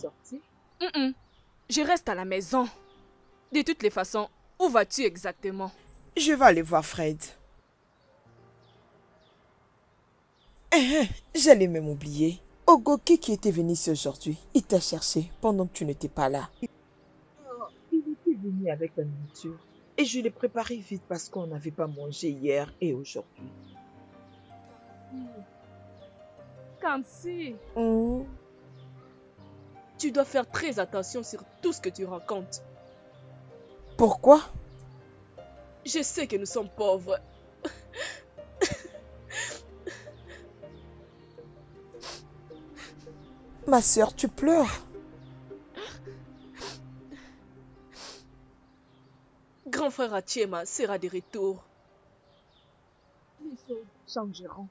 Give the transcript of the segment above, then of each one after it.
sortie? Je reste à la maison. De toutes les façons, où vas-tu exactement? Je vais aller voir Fred. J'allais même oublier. Ogoki qui était venu ici aujourd'hui, il t'a cherché pendant que tu n'étais pas là. Il était venu avec la nourriture. Et je l'ai préparé vite parce qu'on n'avait pas mangé hier et aujourd'hui. Kansi, Oh. tu dois faire très attention sur tout ce que tu racontes. Pourquoi? Je sais que nous sommes pauvres. Ma sœur, tu pleures. Grand frère Atiema sera de retour. Les choses changeront.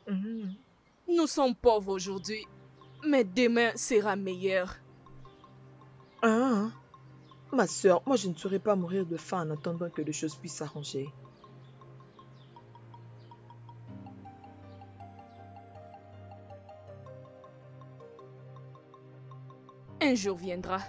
Nous sommes pauvres aujourd'hui, mais demain sera meilleur. Ma sœur, moi je ne saurais pas mourir de faim en attendant que les choses puissent s'arranger. Un jour viendra.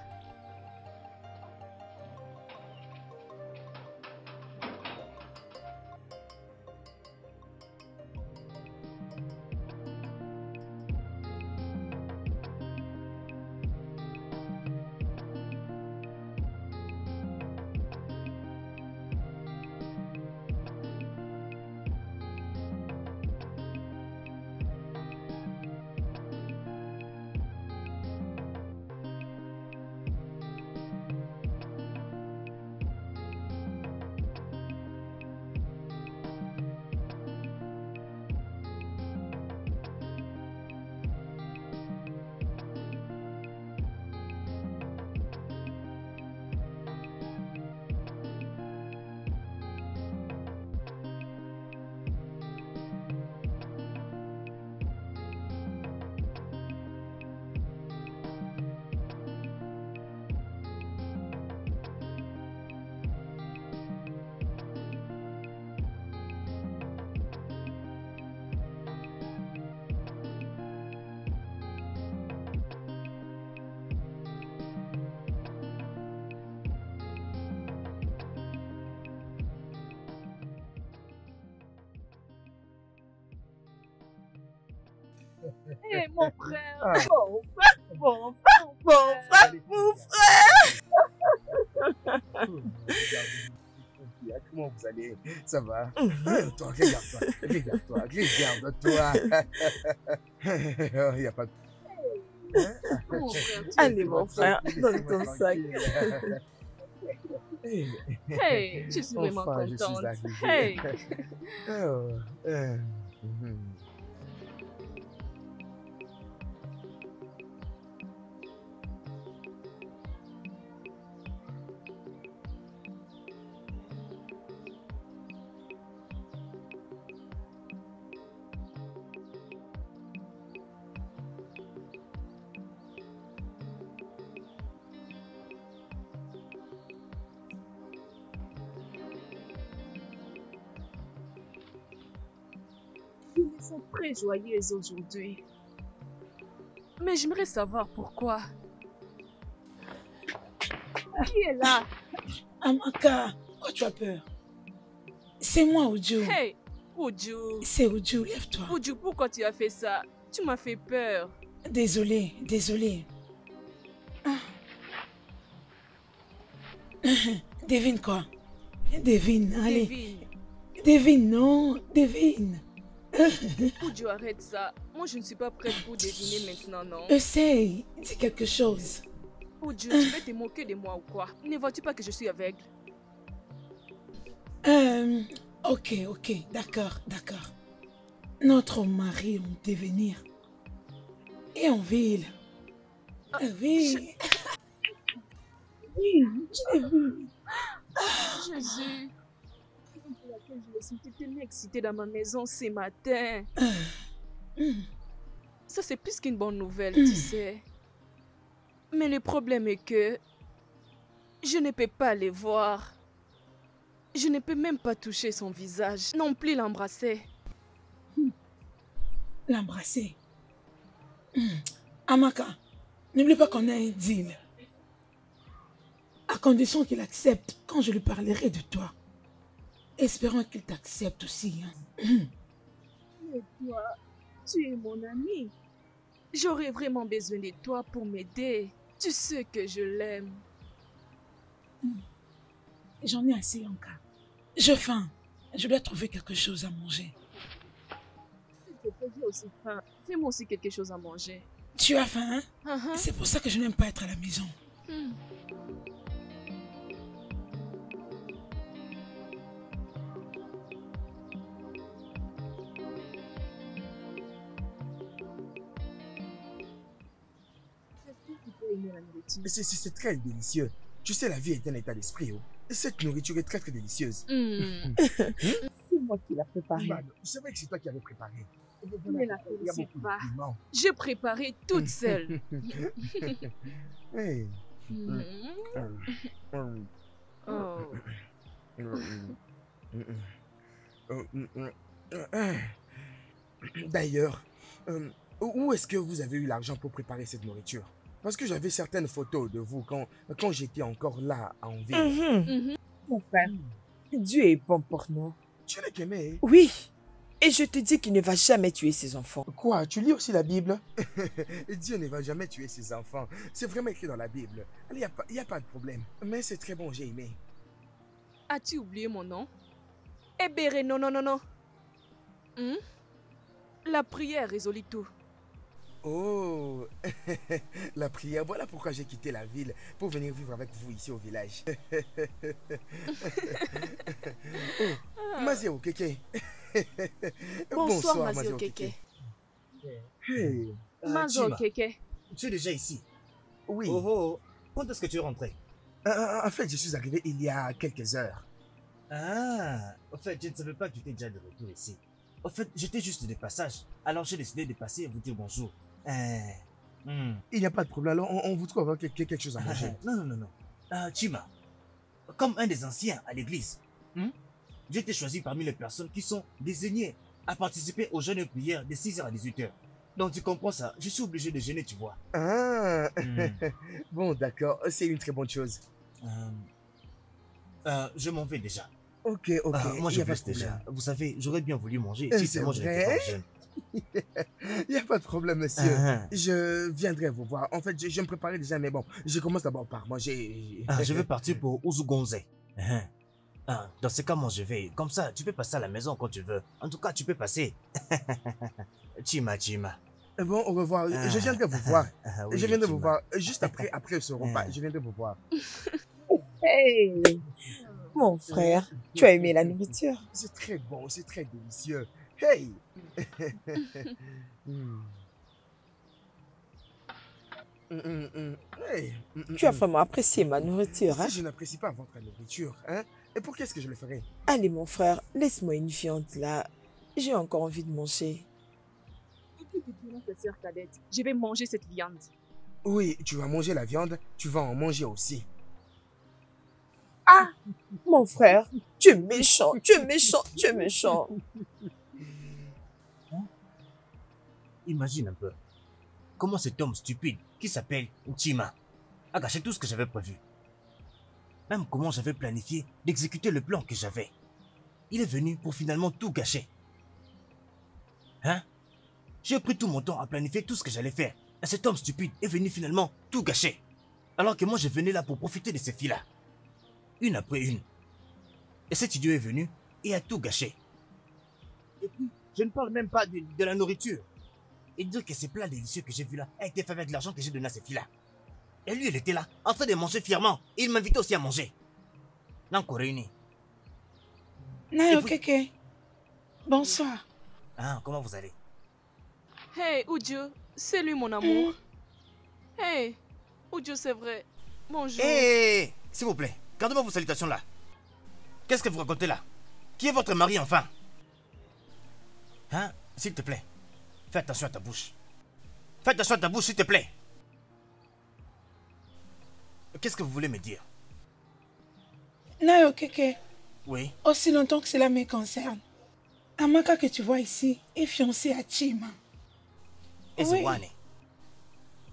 Hé, mon frère! Mon frère! Comment vous allez? Ça va? Toi, regarde-toi. Il n'y a pas de... Mon frère, Allez, mon frère, donne ton sac. Hey, je suis vraiment Enfin, je suis contente. arrivé. Hey. Ils sont très joyeuses aujourd'hui. Mais j'aimerais savoir pourquoi. Qui est là? Amaka, pourquoi tu as peur? C'est moi, Uju. Hey, Uju. C'est Uju, lève-toi. Uju, pourquoi tu as fait ça? Tu m'as fait peur. Désolée. Devine quoi? Devine, allez. Devine. Devine, non, devine. Uju, arrête ça. Moi, je ne suis pas prête pour deviner maintenant, non? Essaye, dis quelque chose. Uju, tu veux te moquer de moi ou quoi? Ne vois-tu pas que je suis aveugle? Ok, d'accord. Notre mari en devenir. Et en ville. Oui. Oui, je l'ai vu. Jésus. Pour laquelle je me sentais tellement excitée dans ma maison ce matin. Ça, c'est plus qu'une bonne nouvelle, tu sais. Mais le problème est que je ne peux pas les voir. Je ne peux même pas toucher son visage, non plus l'embrasser. L'embrasser. Amaka, n'oublie pas qu'on a un deal. À condition qu'il accepte quand je lui parlerai de toi. Espérons qu'il t'accepte aussi. Hein. Mais toi, tu es mon ami. J'aurais vraiment besoin de toi pour m'aider. Tu sais que je l'aime. J'en ai assez, Anka. J'ai faim. Je dois trouver quelque chose à manger. S'il te plaît, j'ai aussi faim. Fais-moi aussi quelque chose à manger. Tu as faim, hein? Uh-huh. C'est pour ça que je n'aime pas être à la maison. C'est très délicieux. Tu sais, la vie est un état d'esprit. Oh. Cette nourriture est très très délicieuse. C'est moi qui l'ai préparée. C'est vrai que c'est toi qui avais préparé. Ne la félicite pas. J'ai préparé toute seule. Hey. D'ailleurs, où est-ce que vous avez eu l'argent pour préparer cette nourriture? Parce que j'avais certaines photos de vous quand j'étais encore là en ville. Mon frère, Dieu est bon pour nous. Tu l'as aimé? Oui. Et je te dis qu'il ne va jamais tuer ses enfants. Quoi? Tu lis aussi la Bible? Dieu ne va jamais tuer ses enfants. C'est vraiment écrit dans la Bible. Il n'y a pas de problème. Mais c'est très bon, j'ai aimé. As-tu oublié mon nom? Ebere, non, non, non, non. La prière résolut tout. Oh, la prière, voilà pourquoi j'ai quitté la ville pour venir vivre avec vous ici au village. Oh, Mazio Keke. Bonsoir, Mazio Keke. Hey. Mazio Keke. Tu es déjà ici? Oui. Oh oh, quand est-ce que tu es rentré? En fait, je suis arrivé il y a quelques heures. Ah, en fait, je ne savais pas que tu étais déjà de retour ici. En fait, j'étais juste de passage, alors j'ai décidé de passer et vous dire bonjour. Il n'y a pas de problème, alors on vous trouve quelque chose à manger. Non. Chima, comme un des anciens à l'église, j'ai été choisi parmi les personnes qui sont désignées à participer aux jeûnes et prières de 6h à 18h. Donc tu comprends ça, je suis obligé de jeûner, tu vois. Ah, bon d'accord, c'est une très bonne chose. Je m'en vais déjà. Ok, moi je vais déjà. Vous savez, j'aurais bien voulu manger si seulement je n'étais pas jeune. Il n'y a pas de problème, monsieur. Je viendrai vous voir. En fait, je me préparais déjà, mais bon, je commence d'abord par manger. Je vais partir pour Uzugonze. Dans ce cas, moi je vais. Comme ça, tu peux passer à la maison quand tu veux. En tout cas, tu peux passer. Chima. Bon, au revoir. Je viendrai vous voir. Oui, je viendrai Chima. vous voir juste après ce repas. Je viendrai vous voir. Hey, mon frère, tu as aimé la nourriture? C'est très bon, c'est très délicieux. Hey! Hey. Tu as vraiment apprécié ma nourriture, hein? Si je n'apprécie pas votre nourriture, hein? Et pour qu'est-ce que je le ferai? Allez, mon frère, laisse-moi une viande là. J'ai encore envie de manger. Ta sœur cadette, je vais manger cette viande. Oui, tu vas manger la viande, tu vas en manger aussi. Ah, mon frère, tu es méchant, tu es méchant, tu es méchant. Imagine un peu. Comment cet homme stupide qui s'appelle Chima a gâché tout ce que j'avais prévu. Même comment j'avais planifié d'exécuter le plan que j'avais. Il est venu pour finalement tout gâcher. J'ai pris tout mon temps à planifier tout ce que j'allais faire. Et cet homme stupide est venu finalement tout gâcher. Alors que moi je venais là pour profiter de ces filles-là. Une après une. Et cet idiot est venu et a tout gâché. Et puis, je ne parle même pas de la nourriture. Et dire que ces plats délicieux que j'ai vus là a été fait avec de l'argent que j'ai donné à ces filles-là. Et lui, il était là, en train de manger fièrement. Et il m'invitait aussi à manger. Là, encore réunis. Nayo Keke. Bonsoir. Comment vous allez? Hey, Ujo, c'est lui mon amour. Hey, Ujo, c'est vrai. Bonjour. Hé, s'il vous plaît, gardez-moi vos salutations là. Qu'est-ce que vous racontez là? Qui est votre mari enfin? S'il te plaît, fais attention à ta bouche. Fais attention à ta bouche, s'il te plaît. Qu'est-ce que vous voulez me dire? Nayo Keke. Oui. Aussi longtemps que cela me concerne, Amaka que tu vois ici est fiancée à Chima. Et Oui. Zwane.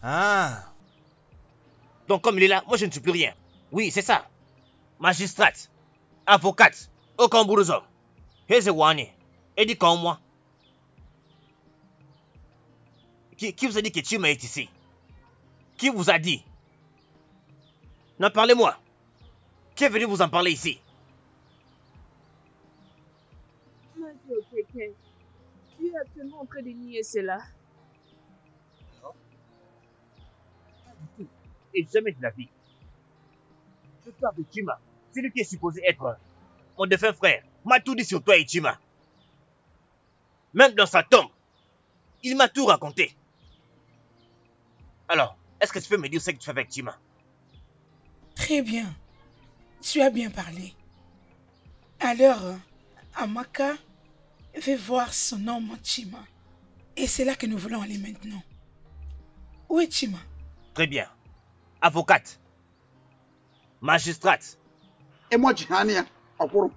Ah. Donc comme il est là, moi je ne suis plus rien. Oui, c'est ça. Magistrate, avocate, aucun bourgeois. Hezewani, et dit comme moi. Qui vous a dit que Chima est ici? Qui vous a dit? Non, parlez-moi. Qui est venu vous en parler ici? Mazio Keke, tu es actuellement en train de nier cela. Non. Pas du tout. Et jamais de la vie. Je parle de Chima. C'est lui qui est supposé être mon défunt frère. M'a tout dit sur toi et Chima. Même dans sa tombe, il m'a tout raconté. Alors, est-ce que tu peux me dire ce que tu fais avec Chima? Très bien. Tu as bien parlé. Alors, Amaka veut voir son homme Chima. Et c'est là que nous voulons aller maintenant. Où est Chima? Très bien. Avocate. Magistrate. Et moi, Jihania, Okoro.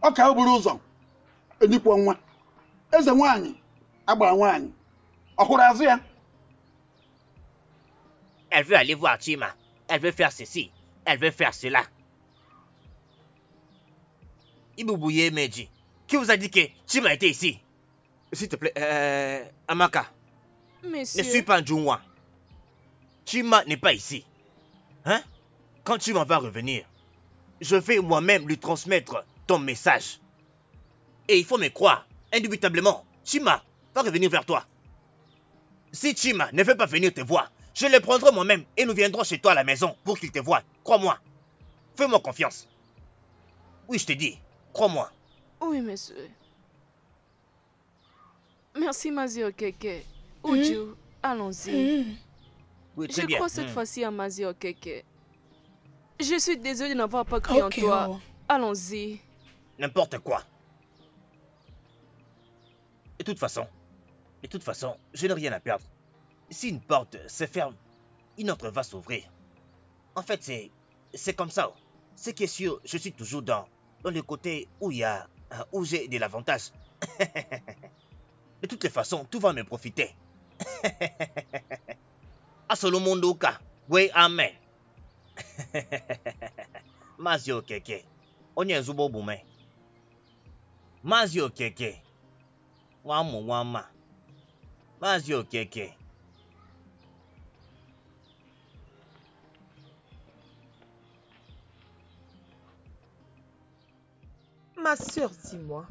Oka Oburuzo. Enikwa nwa. Eze nwanyi. Agba nwanyi. Okoro azia. Elle veut aller voir Chima. Elle veut faire ceci. Elle veut faire cela. Ibouye Meji. Qui vous a dit que Chima était ici? S'il te plaît, Amaka. Monsieur... Ne suis pas Njunwa. Chima n'est pas ici. Hein? Quand Chima va revenir, je vais moi-même lui transmettre ton message. Et il faut me croire, indubitablement, Chima va revenir vers toi. Si Chima ne veut pas venir te voir, je le prendrai moi-même et nous viendrons chez toi à la maison pour qu'il te voie. Crois-moi. Fais-moi confiance. Oui, je te dis, crois-moi. Oui, monsieur. Merci, Mazio Keke. Uju, allons-y. Oui, très Je bien. crois cette fois-ci à Mazio Keke. Je suis désolée de n'avoir pas cru en toi. Oh. Allons-y. N'importe quoi. De toute façon, je n'ai rien à perdre. Si une porte se ferme, une autre va s'ouvrir. En fait, c'est comme ça. Ce qui est sûr, je suis toujours dans le côté où j'ai de l'avantage. De toutes les façons, tout va me profiter. À Solomondoka, oui, amen. Mazio Keke, onye zubo bume. Mazio Keke, wamu wama. Mazio Keke. Ma sœur, dis-moi,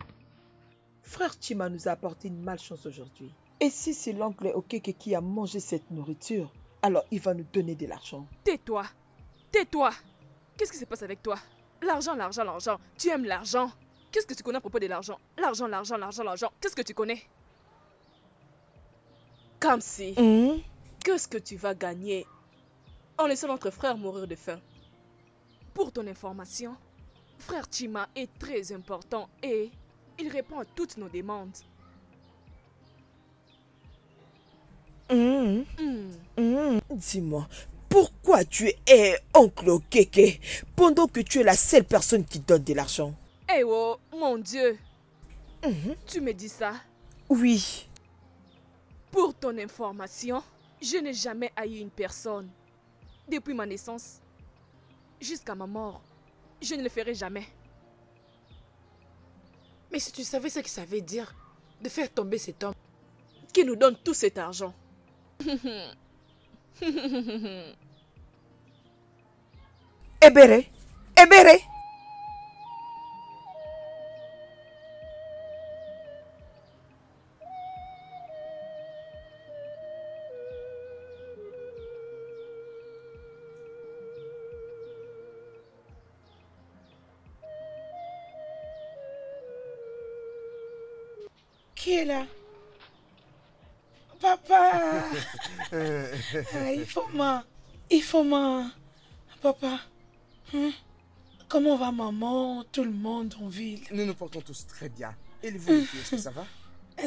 frère Chima nous a apporté une malchance aujourd'hui. Et si c'est l'oncle Okeke qui a mangé cette nourriture, alors il va nous donner de l'argent. Tais-toi. Tais-toi. Qu'est-ce qui se passe avec toi? L'argent, l'argent, l'argent. Tu aimes l'argent. Qu'est-ce que tu connais à propos de l'argent? L'argent, l'argent, l'argent, l'argent. Qu'est-ce que tu connais? Kamsi, qu'est-ce que tu vas gagner en laissant notre frère mourir de faim? Pour ton information, frère Chima est très important et il répond à toutes nos demandes. Dis-moi, pourquoi tu es oncle Okeke pendant que tu es la seule personne qui donne de l'argent? Eh oh, mon Dieu. Tu me dis ça? Oui. Pour ton information, je n'ai jamais haï une personne. Depuis ma naissance jusqu'à ma mort, je ne le ferai jamais. Mais si tu savais ce que ça veut dire de faire tomber cet homme. Qui nous donne tout cet argent. Ebere, Ebere. Qui est là? Papa! Il faut ma... Papa, comment va maman, tout le monde en ville? Nous nous portons tous très bien. Et vous, les filles, est-ce que ça va?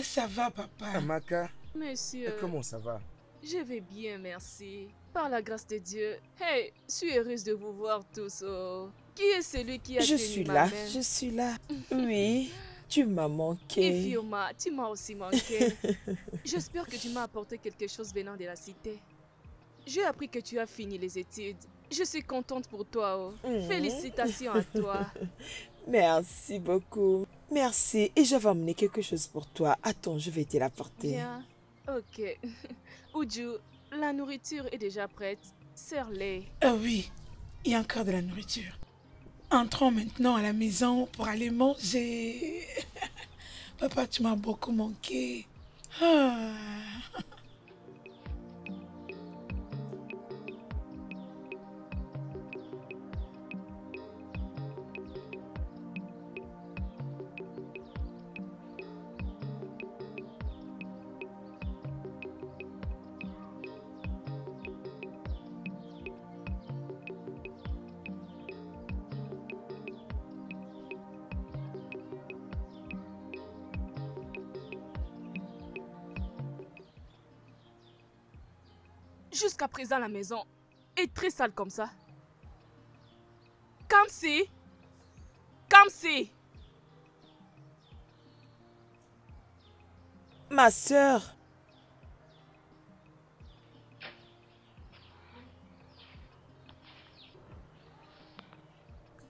Ça va, papa. Amaka, Monsieur, comment ça va? je vais bien, merci. Par la grâce de Dieu. Hey, je suis heureuse de vous voir tous. Oh. Qui est celui qui a Je tenu suis ma là, main? je suis là. Oui, tu m'as manqué. Ifioma, tu m'as aussi manqué. J'espère que tu m'as apporté quelque chose venant de la cité. j'ai appris que tu as fini les études. Je suis contente pour toi. Félicitations à toi. Merci beaucoup. Merci. Et je vais emmener quelque chose pour toi. Attends, je vais te l'apporter. Bien. Ok. Uju, la nourriture est déjà prête. Sers-les. Oui, il y a encore de la nourriture. Entrons maintenant à la maison pour aller manger. Papa, tu m'as beaucoup manqué. Ah. Jusqu'à présent, la maison est très sale comme ça. Kamsi! Kamsi! Ma sœur.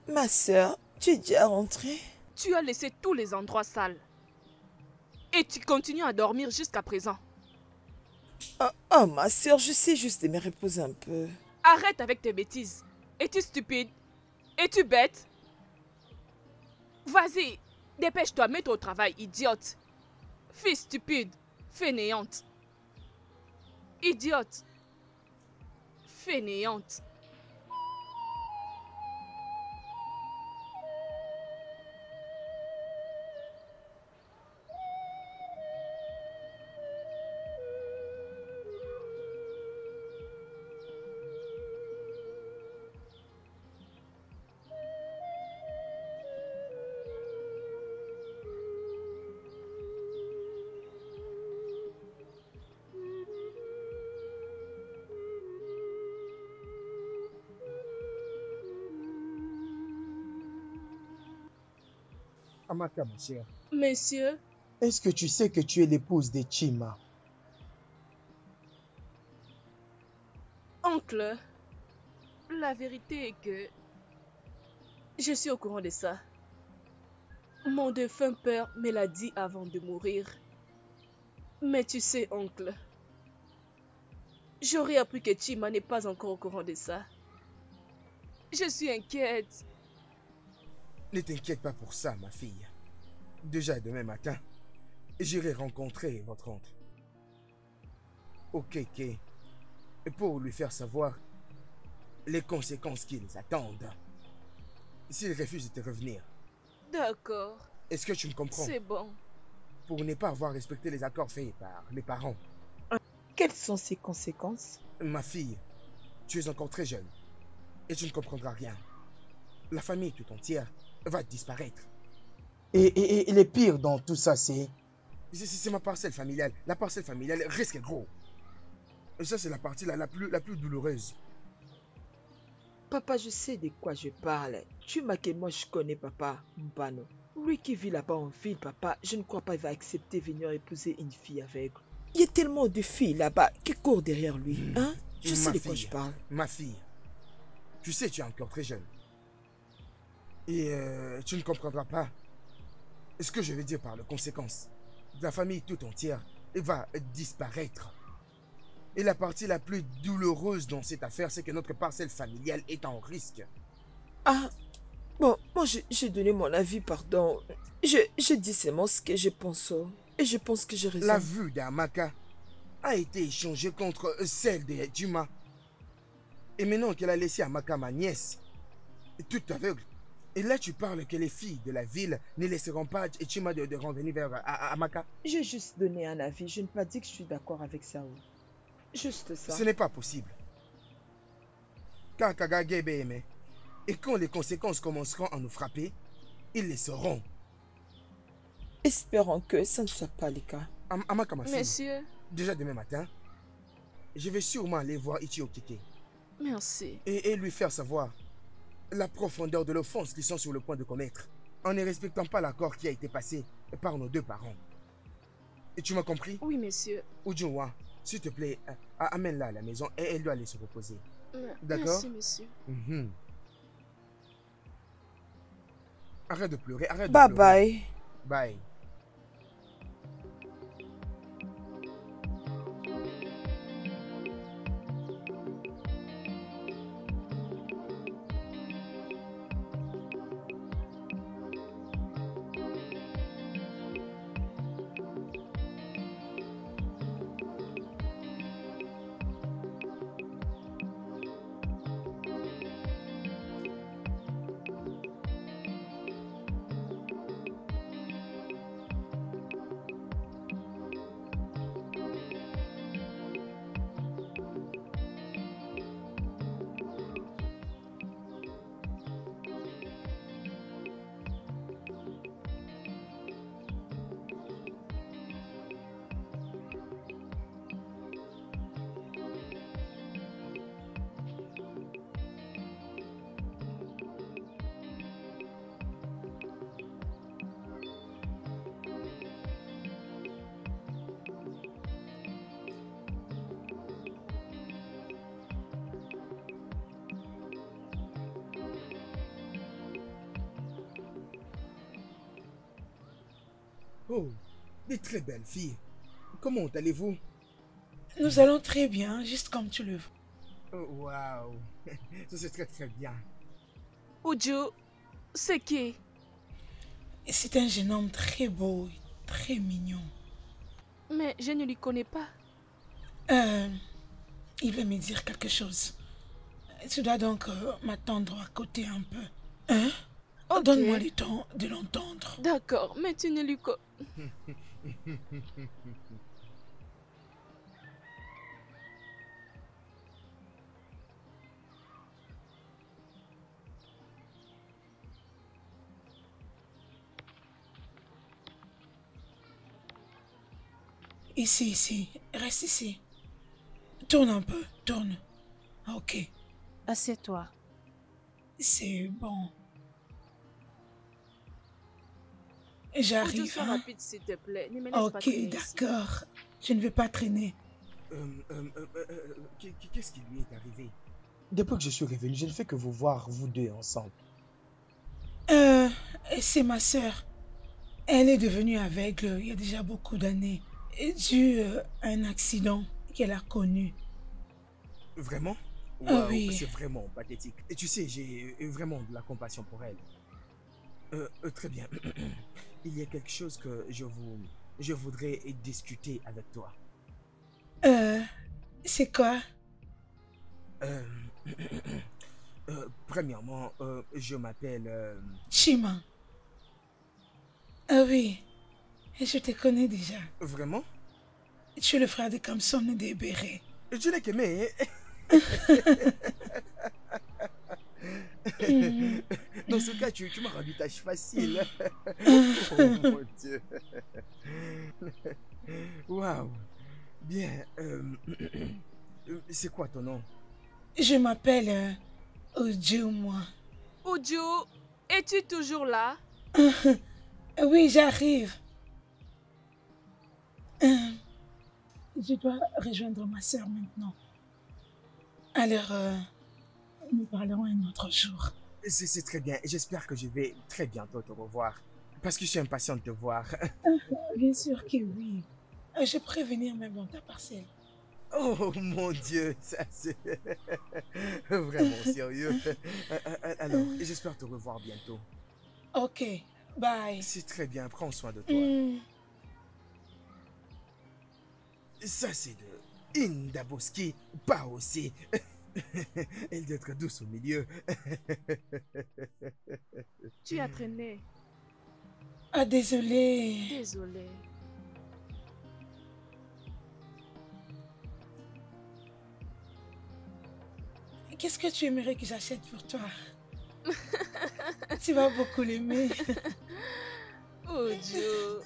Ma sœur, tu es déjà rentrée? Tu as laissé tous les endroits sales. Et tu continues à dormir jusqu'à présent. Oh, ma sœur, je sais juste de me reposer un peu. Arrête avec tes bêtises. Es-tu stupide? Es-tu bête? Vas-y, dépêche-toi, mets-toi au travail, idiote. Fille stupide, fainéante. Idiote. Fainéante. Amaka, ma chère, Monsieur, est-ce que tu sais que tu es l'épouse de Chima? oncle, la vérité est que je suis au courant de ça. Mon défunt père me l'a dit avant de mourir. Mais tu sais, oncle, j'aurais appris que Chima n'est pas encore au courant de ça. Je suis inquiète. Ne t'inquiète pas pour ça, ma fille. Déjà demain matin, j'irai rencontrer votre oncle. Ok, pour lui faire savoir les conséquences qui les attendent. S'il refuse de te revenir. D'accord. Est-ce que tu me comprends? C'est bon. Pour ne pas avoir respecté les accords faits par les parents. Quelles sont ces conséquences? Ma fille, tu es encore très jeune et tu ne comprendras rien. La famille tout entière va disparaître. Et le pire dans tout ça, c'est ma parcelle familiale. La parcelle familiale risque gros. Et ça, c'est la partie la plus douloureuse. Papa, je sais de quoi je parle. Tu m'as que moi je connais papa, Mbano. Lui qui vit là-bas en ville, papa, je ne crois pas qu'il va accepter venir épouser une fille avec. Il y a tellement de filles là-bas qui courent derrière lui. Hein? Je sais de quoi je parle. Ma fille, tu sais, tu es encore très jeune. Et tu ne comprendras pas ce que je veux dire par les conséquences. La famille tout entière va disparaître. Et la partie la plus douloureuse dans cette affaire, c'est que notre parcelle familiale est en risque. Ah, bon, moi j'ai donné mon avis, pardon. Je dis seulement ce que je pense. Et je pense que j'ai raison. La vue d'Amaka a été échangée contre celle de Juma. Et maintenant qu'elle a laissé Amaka, ma nièce, toute aveugle. Et là, tu parles que les filles de la ville ne laisseront pas Chima de revenir vers Amaka. J'ai juste donné un avis. Je n'ai pas dit que je suis d'accord avec ça. Juste ça. Ce n'est pas possible. Car Kagagebe aimait. Et quand les conséquences commenceront à nous frapper, ils les sauront. Espérons que ça ne soit pas le cas. Amaka, ma fille. Monsieur. Déjà demain matin, je vais sûrement aller voir Ichio Keke. Merci. Et lui faire savoir la profondeur de l'offense qu'ils sont sur le point de commettre en ne respectant pas l'accord qui a été passé par nos deux parents. Et tu m'as compris? Oui, monsieur. Ujunwa, S'il te plaît, amène-la à la maison et elle doit aller se reposer. D'accord? Merci, monsieur. Mhm. Arrête de pleurer, arrête de Bye pleurer. bye. Bye. Oh, des très belles filles. Comment allez-vous? Nous allons très bien, juste comme tu le veux. Oh, waouh. Ça c'est très très bien. Uju, c'est qui? C'est un jeune homme très beau, et très mignon. Mais je ne lui connais pas. Il va me dire quelque chose. Tu dois donc m'attendre à côté un peu. Hein? Ok. Donne-moi le temps de l'entendre. D'accord, mais tu ne lui connais... Ici, ici. Reste ici. Tourne un peu, tourne. Ok, Assieds-toi. c'est bon. Uju, J'arrive, sois hein? rapide, s'il te plaît. Ne me laisse pas Ok, traîner ici. d'accord. Je ne vais pas traîner. Qu'est-ce qui lui est arrivé? Depuis que je suis revenu, je ne fais que vous voir, vous deux, ensemble. C'est ma sœur. Elle est devenue aveugle il y a déjà beaucoup d'années, dû à un accident qu'elle a connu. Vraiment? Ah Waouh, oui. c'est vraiment pathétique. Et tu sais, j'ai vraiment de la compassion pour elle. Très bien. Il y a quelque chose que je voudrais discuter avec toi. C'est quoi? Euh, Premièrement, je m'appelle... Chima. Ah oui, je te connais déjà. Vraiment? Tu es le frère de Kamson et de Béré. Je l'ai qu'aimé. Dans ce cas, tu m'as rendu tâche facile. Oh mon Dieu. Waouh. Bien. C'est quoi ton nom? Je m'appelle Uju, moi. Uju, es-tu toujours là? Oui, j'arrive. Je dois rejoindre ma sœur maintenant. Alors, nous parlerons un autre jour. C'est très bien. J'espère que je vais très bientôt te revoir. Parce que je suis impatient de te voir. Bien sûr que oui. Je pourrais venir même dans ta parcelle. Oh mon Dieu, ça c'est vraiment sérieux. Alors, j'espère te revoir bientôt. Ok, bye. C'est très bien, prends soin de toi. Ça c'est de Indaboski, pas aussi. Elle doit être douce au milieu. Tu as traîné. Ah, désolé. Désolée. Qu'est-ce que tu aimerais que j'achète pour toi? Tu vas beaucoup l'aimer. Oh Dieu.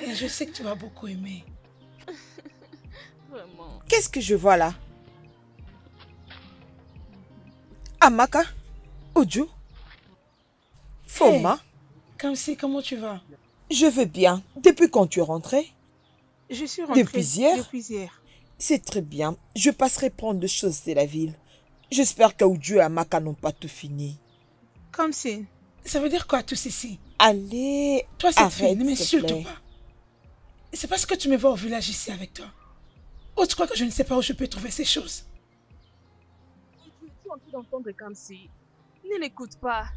Et je sais que tu vas beaucoup aimer. Vraiment. Qu'est-ce que je vois là? Amaka? Oju? Foma? Kamsi, comment tu vas? Je vais bien. Depuis quand tu es rentrée? Je suis rentrée Depuis hier? Depuis hier. C'est très bien. Je passerai prendre des choses de la ville. J'espère qu'Oju et Amaka n'ont pas tout fini. Kamsi, ça veut dire quoi tout ceci? Allez, Toi, cette fille, arrête, ne s'il te m'insulte plaît. pas. C'est parce que tu me vois au village ici avec toi. Oh, tu crois que je ne sais pas où je peux trouver ces choses? Tu es en train d'entendre comme si. Ne l'écoute pas.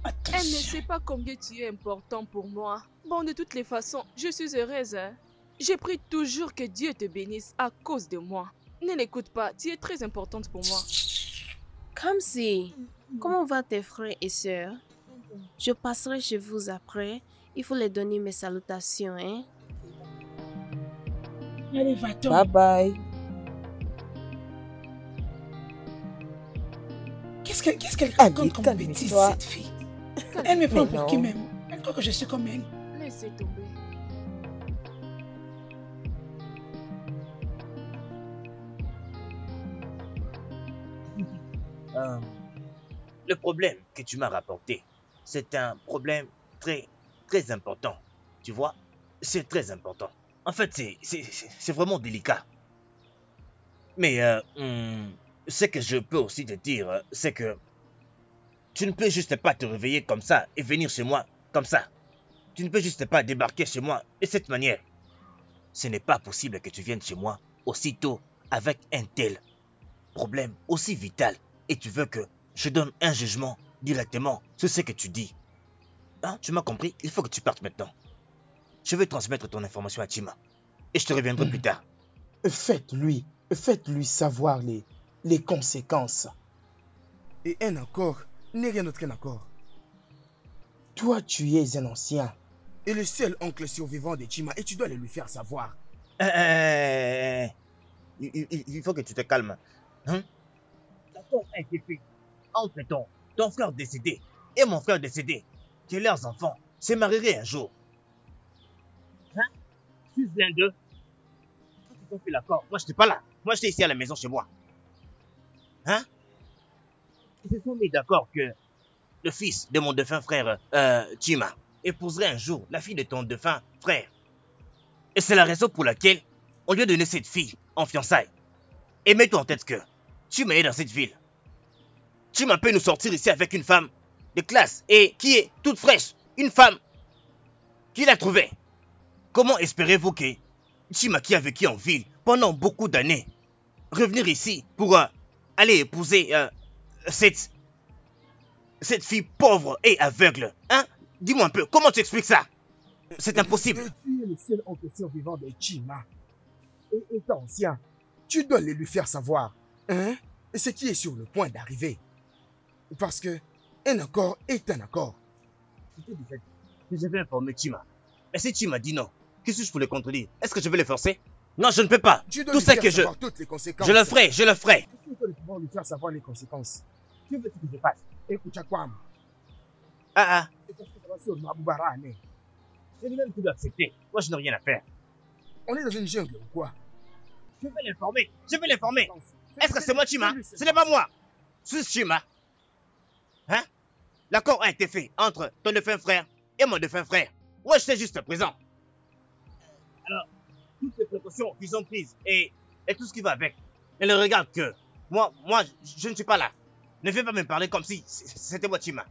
Attention. Elle ne sait pas combien tu es important pour moi. Bon, de toutes les façons, je suis heureuse. Hein? J'ai pris toujours que Dieu te bénisse à cause de moi. Ne l'écoute pas, tu es très importante pour moi. Kamsi, comment vont tes frères et sœurs? Je passerai chez vous après. Il faut les donner mes salutations, hein? Allez, va-t'en. Bye bye. Qu'est-ce qu'elle Allez, raconte comme bêtise, calme-toi. cette fille? Elle me prend Mais pour non. qui même? Elle croit que je suis comme elle. Laissez tomber. Le problème que tu m'as rapporté, c'est un problème très important. Tu vois, c'est très important. En fait, c'est vraiment délicat. Mais ce que je peux aussi te dire, c'est que tu ne peux juste pas te réveiller comme ça et venir chez moi comme ça. Tu ne peux juste pas débarquer chez moi de cette manière. Ce n'est pas possible que tu viennes chez moi aussitôt avec un tel problème aussi vital et tu veux que je donne un jugement directement sur ce que tu dis. Hein, tu m'as compris? Il faut que tu partes maintenant. Je vais transmettre ton information à Chima et je te reviendrai plus tard. Faites-lui savoir les conséquences. Et un accord n'est rien d'autre qu'un accord. Toi, tu es un ancien. Et le seul oncle survivant de Chima, et tu dois le lui faire savoir. Il faut que tu te calmes. Hein? L'accord a été fait entre ton frère décédé et mon frère décédé, que leurs enfants se marieraient un jour. Hein? Si l'un d'eux, ils ont fait l'accord. Moi, je n'étais pas là. Moi, j'étais ici à la maison chez moi. Hein? Ils se sont mis d'accord que le fils de mon défunt frère, Chima, épouserait un jour la fille de ton défunt frère. Et c'est la raison pour laquelle on lui a donné cette fille en fiançailles. Et mets-toi en tête que Chima est dans cette ville. Chima peut nous sortir ici avec une femme de classe et qui est toute fraîche. Une femme qu'il a trouvée. Comment espérez-vous que Chima, qui a vécu en ville pendant beaucoup d'années, revenir ici pour aller épouser cette fille pauvre et aveugle? Hein? Dis-moi un peu, comment tu expliques ça? C'est impossible. Tu es le seul oncle survivant de Chima. Et étant ancien, tu dois le lui faire savoir. Hein? Et ce qui est sur le point d'arriver. Parce que un accord est un accord. Je vais informer Chima. Et si Chima dit non, qu'est-ce que je peux le contredire? Est-ce que je vais le forcer? Non, je ne peux pas. Tu dois Tout lui ça faire que savoir toutes les conséquences. je le ferai, je le ferai. Tu dois pouvoir lui faire savoir les conséquences. Tu veux que je fasse? Écoute, Chakwam. Ah. On Je vais même tout accepter. Moi, je n'ai rien à faire. est dans une jungle ou quoi? Je vais l'informer. Je vais l'informer. Est-ce que c'est moi, Chima? Ce n'est pas moi. C'est Chima. Hein? L'accord a été fait entre ton défunt frère et mon défunt frère. Moi, je suis juste présent. Alors, toutes les précautions qu'ils ont prises et tout ce qui va avec. Et le regarde que moi, je ne suis pas là. Ne viens pas me parler comme si c'était moi, Chima.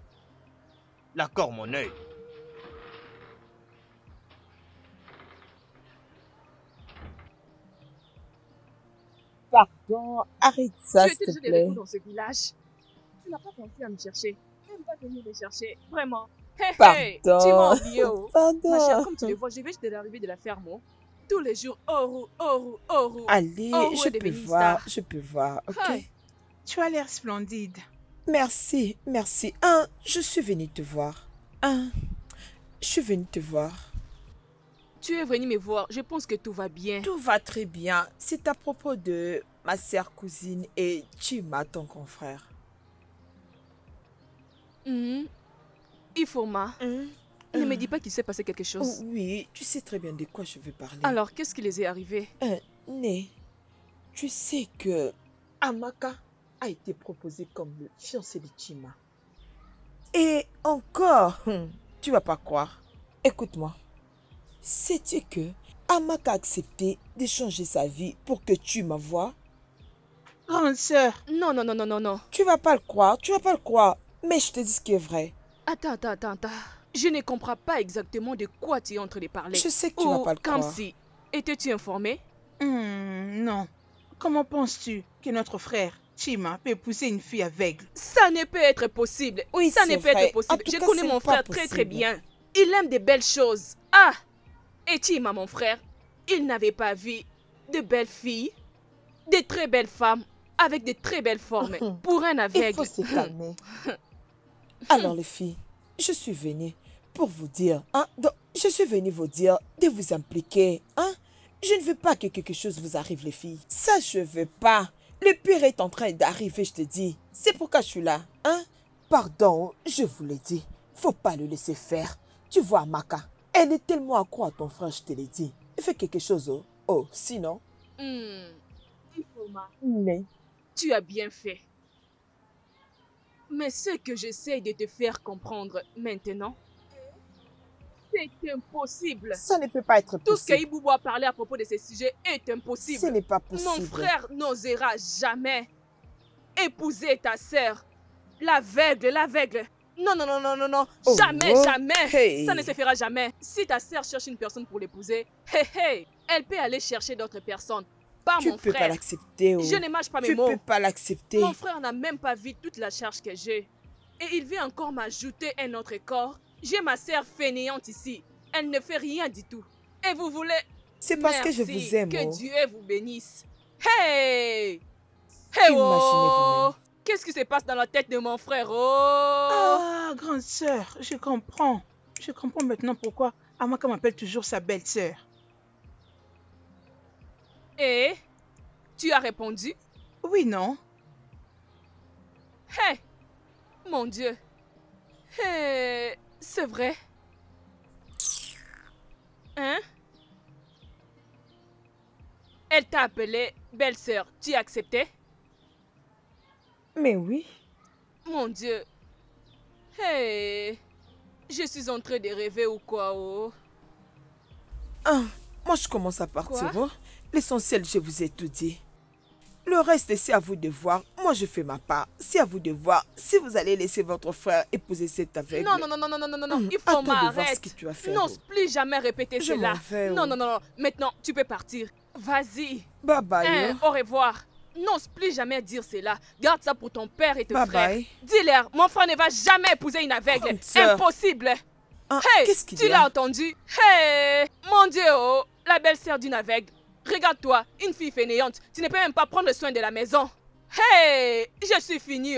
L'accord, mon œil. Pardon, arrête ça, Tu s'il étais te déjà de plaît. retour dans ce village. Tu n'as pas pensé à me chercher. Même pas venir me chercher. Vraiment. Hey, hey, Pardon. tu m'as oublié. Oh. Pardon. Ma chère, comme tu le vois, je vais de l'arrivée de la ferme. Oh. Tous les jours, Oru. Allez, Oru je est peux devenu voir, star. je peux voir, ok? Hey. Tu as l'air splendide. Merci. Je suis venue te voir. Je suis venue te voir. Tu es venu me voir. Je pense que tout va bien. Tout va très bien. C'est à propos de ma sœur cousine et Chima, ton confrère. Ifoma, Ne me dis pas qu'il s'est passé quelque chose. Oui, tu sais très bien de quoi je veux parler. Alors, qu'est-ce qui les est arrivé? Né, tu sais que Amaka a été proposée comme le fiancé de Chima. Et encore, tu vas pas croire. Écoute-moi. Sais-tu que Amaka a accepté de changer sa vie pour que tu m'envoies? Grande sœur. Non, non, non, non, non, non. Tu vas pas le croire, tu vas pas le croire. Mais je te dis ce qui est vrai. Attends. Je ne comprends pas exactement de quoi tu es en train de parler. Je sais que tu vas pas le croire. Kamsi, étais-tu informé? Non. Comment penses-tu que notre frère Chima peut épouser une fille aveugle? Ça ne peut être possible. Oui, ça ne peut être possible. Je connais mon frère très bien. Il aime des belles choses. Ah! Et Chima, mon frère, il n'avait pas vu de belles filles, de très belles femmes, avec de très belles formes. Pour un aveugle. Il faut se calmer. Alors les filles, je suis venue pour vous dire, je suis venue vous dire de vous impliquer, Je ne veux pas que quelque chose vous arrive les filles. Ça, je veux pas. Le pire est en train d'arriver, je te dis. C'est pourquoi je suis là, Pardon, je vous l'ai dit. Faut pas le laisser faire. Tu vois, Amaka, elle est tellement accro à ton frère, je te l'ai dit. Fais quelque chose, sinon... Mais tu as bien fait. Mais ce que j'essaie de te faire comprendre maintenant, c'est impossible. Ça ne peut pas être possible. Tout ce qu'Iboubou a parlé à propos de ces sujets est impossible. Ce n'est pas possible. Mon frère n'osera jamais épouser ta sœur. L'aveugle. Non. Oh, jamais. Hey. Ça ne se fera jamais. Si ta sœur cherche une personne pour l'épouser, elle peut aller chercher d'autres personnes. Pas mon frère. Tu peux pas l'accepter. Je ne mâche pas mes mots. Tu peux pas l'accepter. Mon frère n'a même pas vu toute la charge que j'ai. Et il veut encore m'ajouter un autre corps. J'ai ma sœur fainéante ici. Elle ne fait rien du tout. Et vous voulez... C'est parce que je vous aime. Que Dieu vous bénisse. Imaginez vous-même. Qu'est-ce qui se passe dans la tête de mon frère? Ah, grande sœur, je comprends. Je comprends maintenant pourquoi Amaka m'appelle toujours sa belle-sœur. Et tu as répondu? Oui, non? Mon Dieu. C'est vrai. Elle t'a appelée belle-sœur. Tu as accepté? Mais oui. Mon Dieu. Je suis en train de rêver ou quoi, Moi je commence à partir. Quoi? L'essentiel, je vous ai tout dit. Le reste, c'est à vous de voir. Moi, je fais ma part. C'est à vous de voir si vous allez laisser votre frère épouser cette aveugle. Non. Il faut m'arrêter. N'ose plus jamais répéter cela. Non. Maintenant, tu peux partir. Vas-y. Bye bye. Au revoir. N'ose plus jamais dire cela. Garde ça pour ton père et tes frères. Bye. Dis-leur, mon frère ne va jamais épouser une aveugle. Impossible. Qu'est-ce qu'il y a? Tu l'as entendu? Mon Dieu, la belle-sœur d'une aveugle. Regarde-toi, une fille fainéante. Tu ne peux même pas prendre soin de la maison. Je suis fini,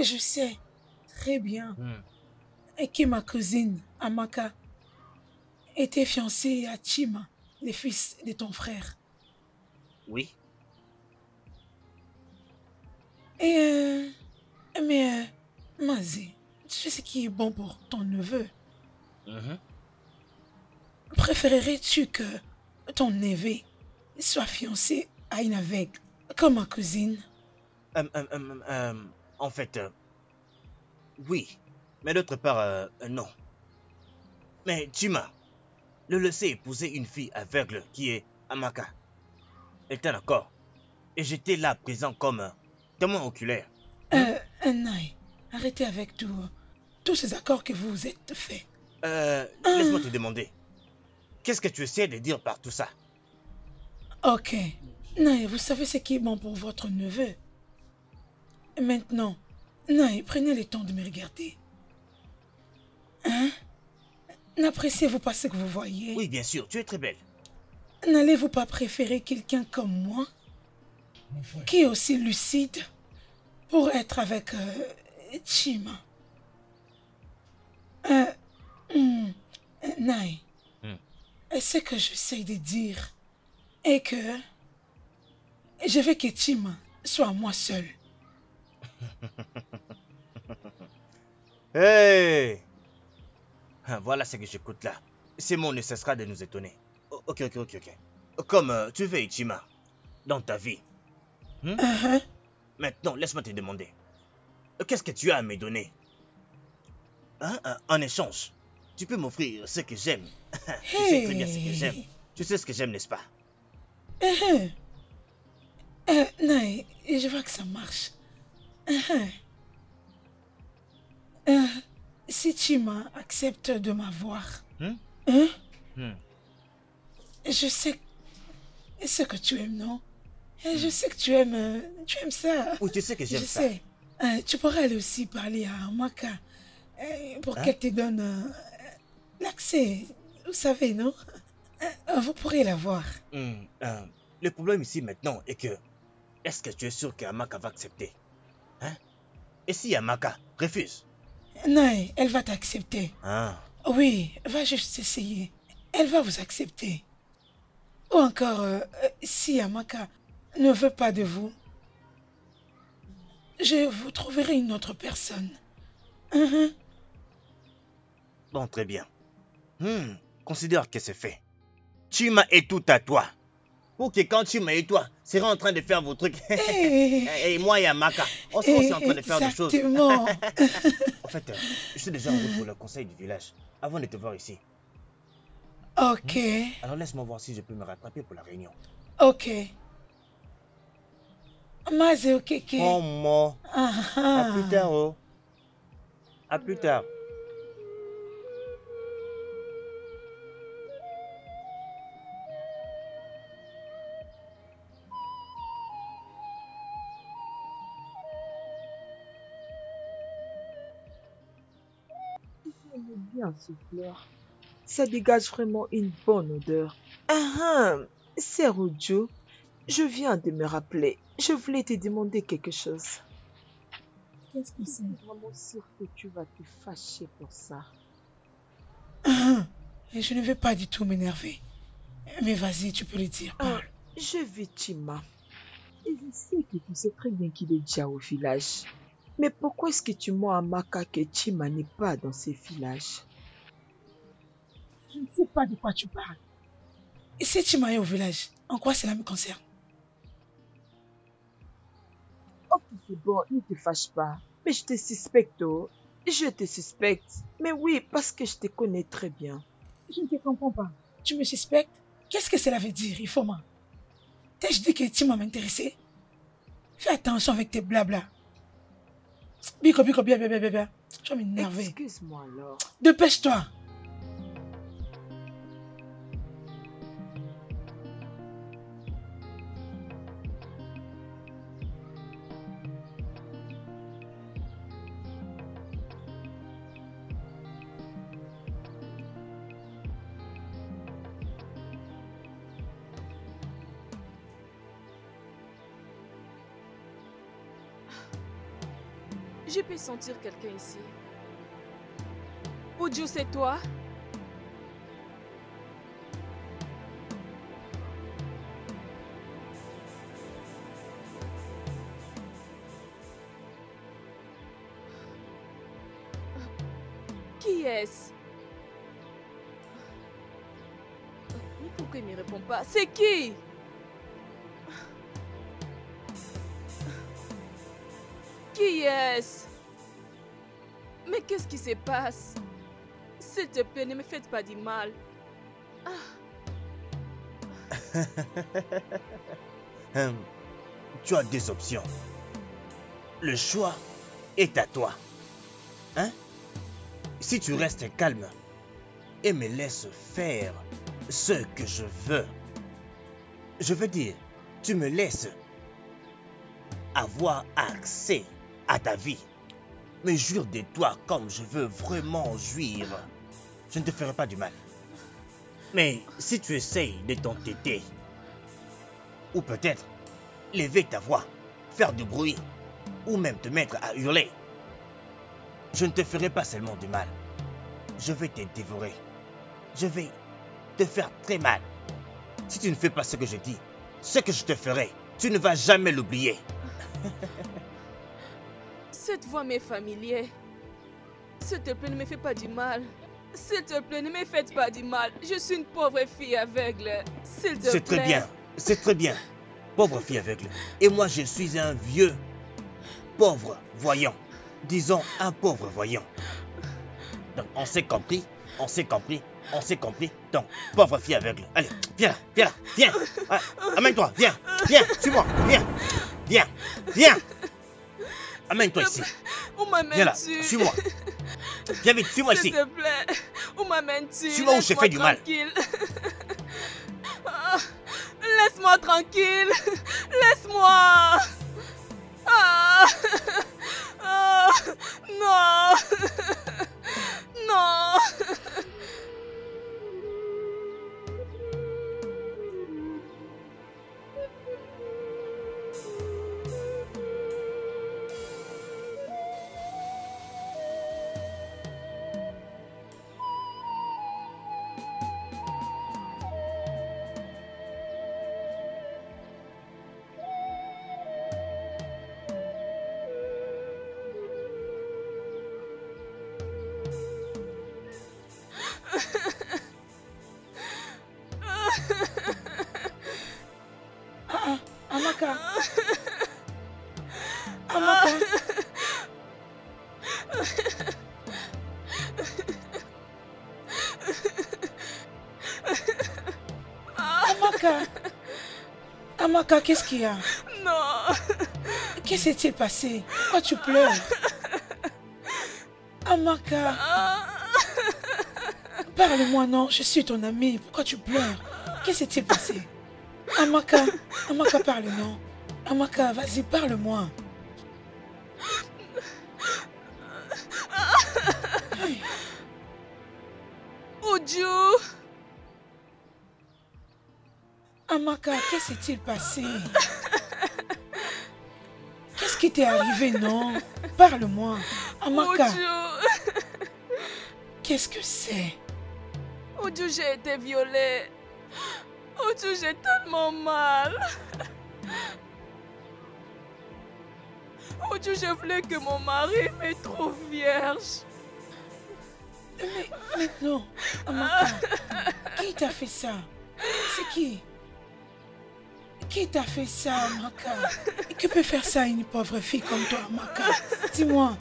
Je sais très bien Hmm. que ma cousine, Amaka, était fiancée à Chima, le fils de ton frère. Oui. Et mais Mazé, tu sais ce qui est bon pour ton neveu. Mhm. Préférerais-tu que ton neveu soit fiancé à une aveugle comme ma cousine? En fait, oui. Mais d'autre part, non. Mais Chima, le laisser épouser une fille aveugle qui est Amaka. Elle était d'accord. Et j'étais là présent comme témoin oculaire. Naï, arrêtez avec tous ces accords que vous vous êtes faits. Laisse-moi te demander. Qu'est-ce que tu essaies de dire par tout ça? Ok. Naï, vous savez ce qui est bon pour votre neveu. Maintenant, Naï, prenez le temps de me regarder. Hein? N'appréciez-vous pas ce que vous voyez? Oui, bien sûr, tu es très belle. N'allez-vous pas préférer quelqu'un comme moi, qui est aussi lucide, pour être avec Chima? Naï, ce que j'essaie de dire est que je veux que Chima soit moi seul. Hey! Voilà ce que j'écoute là. Ces mots ne cessera de nous étonner. Ok. Comme tu veux, Ichima, dans ta vie. Maintenant, laisse-moi te demander. Qu'est-ce que tu as à me donner? En échange, tu peux m'offrir ce que j'aime. Tu sais très bien ce que j'aime. Tu sais ce que j'aime, n'est-ce pas? Non, je vois que ça marche. Si Chima accepte de m'avoir, je sais ce que tu aimes, non? Je sais que tu aimes ça. Oui, tu sais que j'aime ça. Je sais. Tu pourrais aller aussi parler à Amaka pour qu'elle te donne l'accès. Vous savez, non? Vous pourrez la voir. Le problème ici maintenant est que est-ce que tu es sûr qu'Amaka va accepter? Et si Amaka refuse? Non, elle va t'accepter. Ah. Oui, va juste essayer. Elle va vous accepter. Ou encore, si Amaka ne veut pas de vous, je vous trouverai une autre personne. Bon, très bien. Considère que c'est fait. Chima est tout à toi. Pour que quand Chima et toi serez en train de faire vos trucs, et moi et Amaka, on sera aussi en train de faire des choses. Exactement. En fait, je suis déjà en route pour le conseil du village, avant de te voir ici. Ok. Alors laisse-moi voir si je peux me rattraper pour la réunion. Ok. Maze okeke. Oh, moi. À plus tard, oh. À plus tard. J'aime bien ce fleur. Ça dégage vraiment une bonne odeur. C'est Rojo. Je viens de me rappeler. Je voulais te demander quelque chose. Qu'est-ce que c'est? Je suis vraiment sûre que tu vas te fâcher pour ça. Je ne vais pas du tout m'énerver. Mais vas-y, tu peux le dire. Parle. Je vis Chima. Et je sais que tu sais très bien qu'il est déjà au village. Mais pourquoi est-ce que tu mens à Maka que Chima n'est pas dans ces villages? Je ne sais pas de quoi tu parles. Et si Chima est au village, en quoi cela me concerne? Ok, c'est bon, ne te fâche pas. Mais je te suspecte, oh. Je te suspecte. Mais oui, parce que je te connais très bien. Je ne te comprends pas. Tu me suspectes? Qu'est-ce que cela veut dire, Ifoma? T'ai-je dit que Chima m'intéressait? Fais attention avec tes blabla. Biko, bien. Tu vas m'énerver. Excuse-moi alors. Dépêche-toi. Je peux sentir quelqu'un ici. Uju, c'est toi? Qui est-ce? Mais pourquoi il ne me répond pas? C'est qui? Qui est-ce? Mais qu'est-ce qui se passe? S'il te plaît, ne me faites pas du mal. Tu as deux options. Le choix est à toi. Hein? Si tu restes calme et me laisses faire ce que je veux, tu me laisses avoir accès à ta vie, me jure de toi comme je veux vraiment jouir, je ne te ferai pas du mal. Mais si tu essayes de t'entêter, ou peut-être lever ta voix, faire du bruit, ou même te mettre à hurler, je ne te ferai pas seulement du mal, je vais te dévorer. Je vais te faire très mal. Si tu ne fais pas ce que je dis, ce que je te ferai, tu ne vas jamais l'oublier. Cette voix m'est familière. S'il te plaît, ne me fais pas du mal. S'il te plaît, ne me faites pas du mal. Je suis une pauvre fille aveugle. S'il te plaît. C'est très bien. C'est très bien. Pauvre fille aveugle. Et moi, je suis un vieux pauvre voyant. Disons un pauvre voyant. Donc, on s'est compris. On s'est compris. On s'est compris. Donc, pauvre fille aveugle. Allez, viens là, viens là, viens. Ah, amène-toi, viens, viens, suis-moi, viens, viens, viens. Amène-toi ici. Où m'amènes-tu? Viens là, suis-moi. Viens vite, suis-moi ici. S'il te plaît, où m'amènes-tu? Suis-moi où je fais du mal. Laisse-moi tranquille. Laisse-moi. Ah. Ah. Non. Non. Amaka. Amaka. Amaka. Amaka, qu'est-ce qu'il y a? Non. Qu'est-ce qui s'est passé? Pourquoi tu pleures? Amaka. Parle-moi, non, je suis ton amie. Pourquoi tu pleures? Qu'est-ce qui s'est passé? Amaka, Amaka, parle, non. Amaka, vas-y, parle-moi. Uju. Amaka, qu'est-ce qui s'est passé? Qu'est-ce qui t'est arrivé, non? Parle-moi. Amaka. Uju. Qu'est-ce que c'est? Uju, j'ai été violée. Uju, j'ai tellement mal. Uju, je voulais que mon mari me trouve vierge. Mais non, Amaka. Qui t'a fait ça? C'est qui? Qui t'a fait ça, Amaka? Et qui peut faire ça à une pauvre fille comme toi, Amaka? Dis-moi.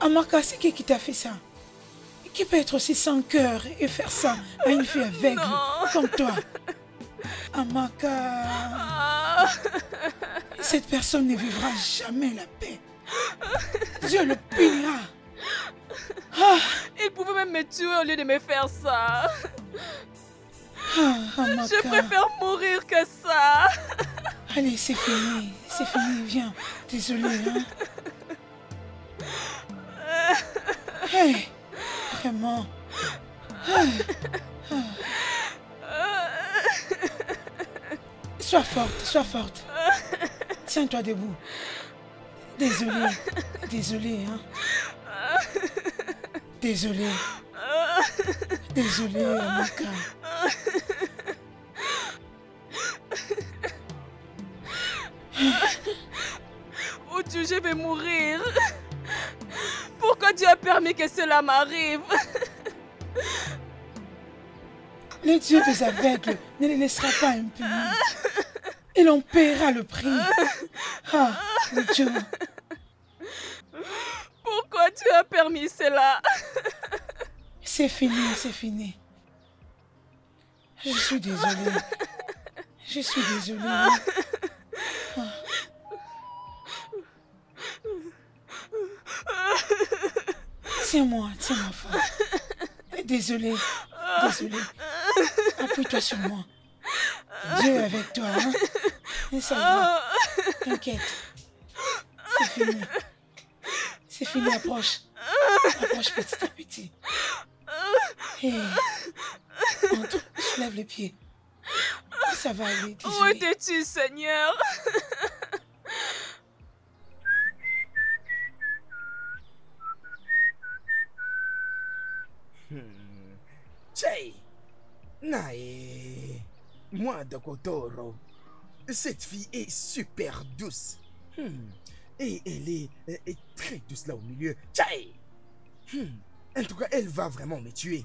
Amaka, c'est qui t'a fait ça? Qui peut être aussi sans cœur et faire ça à une fille aveugle comme toi? Amaka. Cette personne ne vivra jamais la paix. Dieu le punira. Ah. Il pouvait même me tuer au lieu de me faire ça. Amaka. Je préfère mourir que ça. Allez, c'est fini. C'est fini, viens. Désolée, hein. Hey. Vraiment. Sois forte, sois forte. Tiens-toi debout. Désolé. Désolé, hein. Désolé. Désolé, Amaka. Oh Dieu, je vais mourir. Pourquoi Dieu a permis que cela m'arrive? Le Dieu des aveugles ne les laissera pas impunis. Il en paiera le prix. Ah, le Dieu. Pourquoi Dieu a permis cela? C'est fini, c'est fini. Je suis désolée. Je suis désolée. Ah. Tiens-moi fort. Désolée. Désolée. Appuie-toi sur moi. Dieu est avec toi, hein? Et ça va. T'inquiète. C'est fini. C'est fini, approche. Approche petit à petit. Hé. Entre, soulève les pieds. Ça va aller, désolée. Où étais-tu, Seigneur? Tchai! Nae! Moi de Kotoro. Cette fille est super douce. Et elle est très douce là au milieu. Tchai! En tout cas, elle va vraiment me tuer.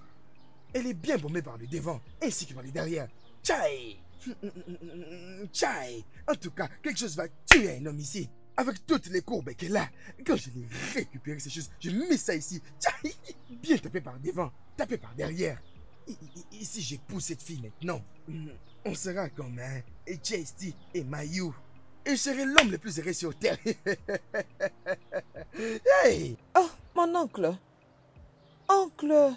Elle est bien bombée par le devant ainsi que par le derrière. Tchai! Tchai! En tout cas, quelque chose va tuer un homme ici. Avec toutes les courbes qu'elle a. Quand je vais récupérer ces choses, je mets ça ici. Tchai! Bien tapé par devant, tapé par derrière. Et si j'épouse cette fille maintenant, on sera comme Chesty et Mayu. Et je serai l'homme le plus heureux sur terre. Hey! Oh, mon oncle. Oncle.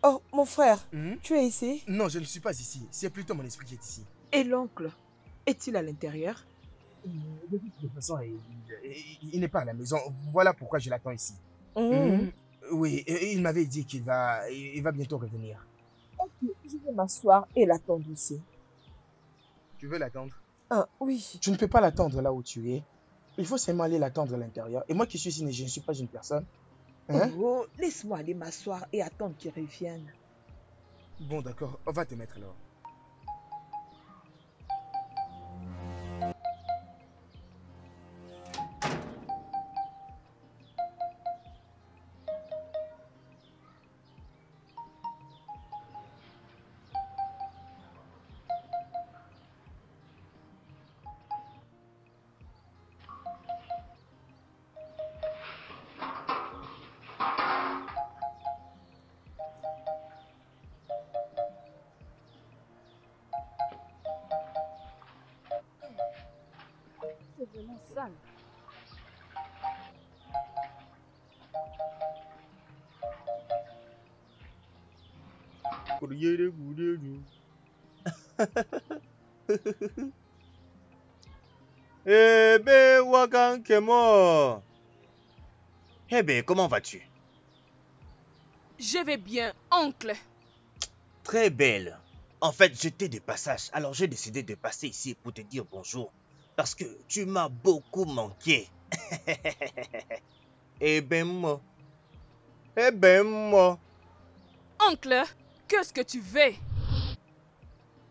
Oh, mon frère, tu es ici? Non, je ne suis pas ici. C'est plutôt mon esprit qui est ici. Et l'oncle, est-il à l'intérieur? De toute façon, il n'est pas à la maison. Voilà pourquoi je l'attends ici. Oui, il m'avait dit qu'il va bientôt revenir. Ok, je vais m'asseoir et l'attendre aussi. Tu veux l'attendre? Ah, oui. Tu ne peux pas l'attendre là où tu es. Il faut seulement aller l'attendre à l'intérieur. Et moi qui suis ici, je ne suis pas une personne. Hein? Oh, laisse-moi aller m'asseoir et attendre qu'il revienne. Bon, d'accord. On va te mettre alors. C'est vraiment sale. Eh ben, Wagan Kemo. Eh ben, comment vas-tu? Je vais bien, oncle. Très belle. En fait, j'étais de passage, alors j'ai décidé de passer ici pour te dire bonjour. Parce que tu m'as beaucoup manqué. Eh ben, moi. Eh ben, moi. Oncle, qu'est-ce que tu veux?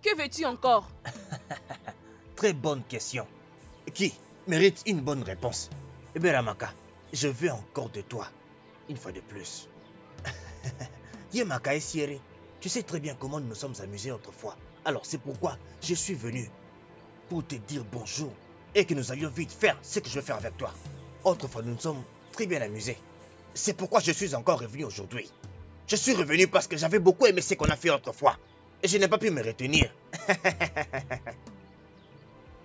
Que veux-tu encore? Très bonne question. Qui mérite une bonne réponse? Eh bien, Ramaka, je veux encore de toi. Une fois de plus. Yemaka et Sierra, tu sais très bien comment nous nous sommes amusés autrefois. Alors c'est pourquoi je suis venu pour te dire bonjour et que nous allions vite faire ce que je veux faire avec toi. Autrefois, nous nous sommes très bien amusés. C'est pourquoi je suis encore revenu aujourd'hui. Je suis revenu parce que j'avais beaucoup aimé ce qu'on a fait autrefois. Et je n'ai pas pu me retenir.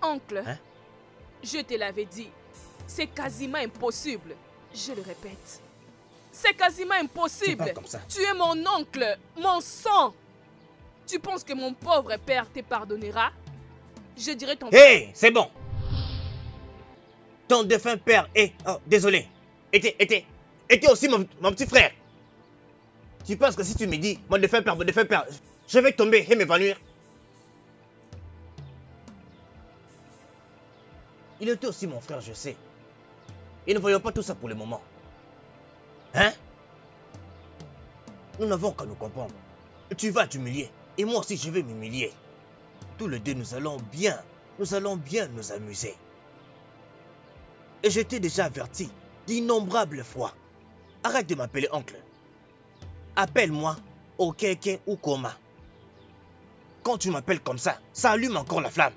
Oncle, hein? Je te l'avais dit, c'est quasiment impossible. Je le répète. C'est quasiment impossible. C'est pas comme ça. Tu es mon oncle, mon sang. Tu penses que mon pauvre père te pardonnera? Je dirais ton père. Hé, c'est bon. Ton défunt père est... Oh, désolé. Était aussi mon petit frère. Tu penses que si tu me dis mon défunt père, je vais tomber et m'évanouir? Il était aussi mon frère, je sais. Et ne voyons pas tout ça pour le moment. Hein? Nous n'avons qu'à nous comprendre. Tu vas t'humilier. Et moi aussi, je vais m'humilier. Tous les deux, nous allons bien nous amuser. Et je t'ai déjà averti d'innombrables fois. Arrête de m'appeler oncle. Appelle-moi Okeke ou Koma. Quand tu m'appelles comme ça allume encore la flamme.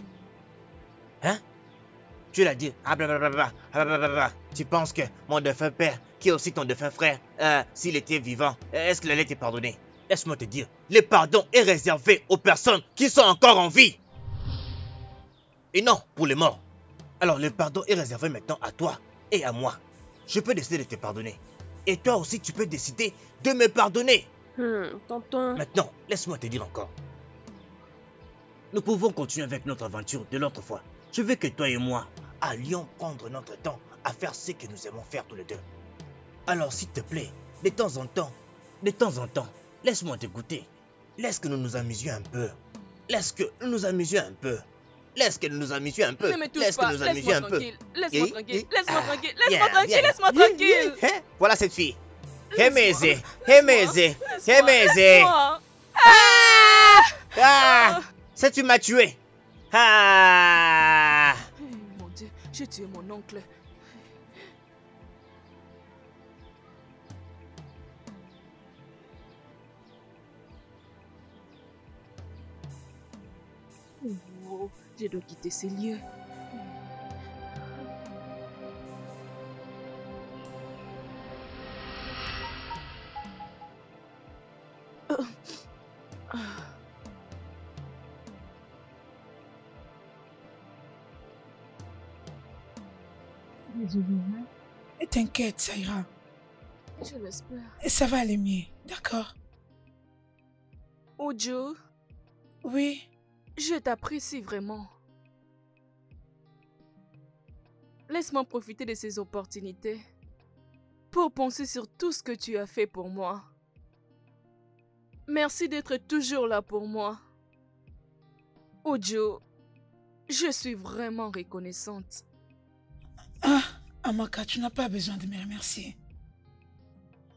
Hein? Tu l'as dit. Tu penses que mon défunt père, qui est aussi ton défunt frère, s'il était vivant, est-ce qu'il allait te pardonner? Laisse-moi te dire, le pardon est réservé aux personnes qui sont encore en vie. Et non pour les morts. Alors le pardon est réservé maintenant à toi et à moi. Je peux décider de te pardonner. Et toi aussi tu peux décider de me pardonner. Tonton. Maintenant, laisse-moi te dire encore. Nous pouvons continuer avec notre aventure de l'autre fois. Je veux que toi et moi allions prendre notre temps à faire ce que nous aimons faire tous les deux. Alors s'il te plaît, de temps en temps, laisse-moi te goûter. Laisse que nous nous amusions un peu. Laisse que nous nous amusions un peu. Ne me touche pas, laisse-moi tranquille. Laisse-moi tranquille, laisse-moi tranquille, Yeah, laisse-moi tranquille. Voilà cette fille. Laisse-moi. Ah, ça tu m'as tué. Ah. Mon Dieu, j'ai tué mon oncle. Oh, je dois quitter ces lieux. Désolée, hein? T'inquiète, ça ira. Je l'espère. Ça va aller mieux, d'accord? Ojo, Oui, je t'apprécie vraiment. Laisse-moi profiter de ces opportunités pour penser sur tout ce que tu as fait pour moi. Merci d'être toujours là pour moi. Ojo, je suis vraiment reconnaissante. Ah, Amaka, tu n'as pas besoin de me remercier.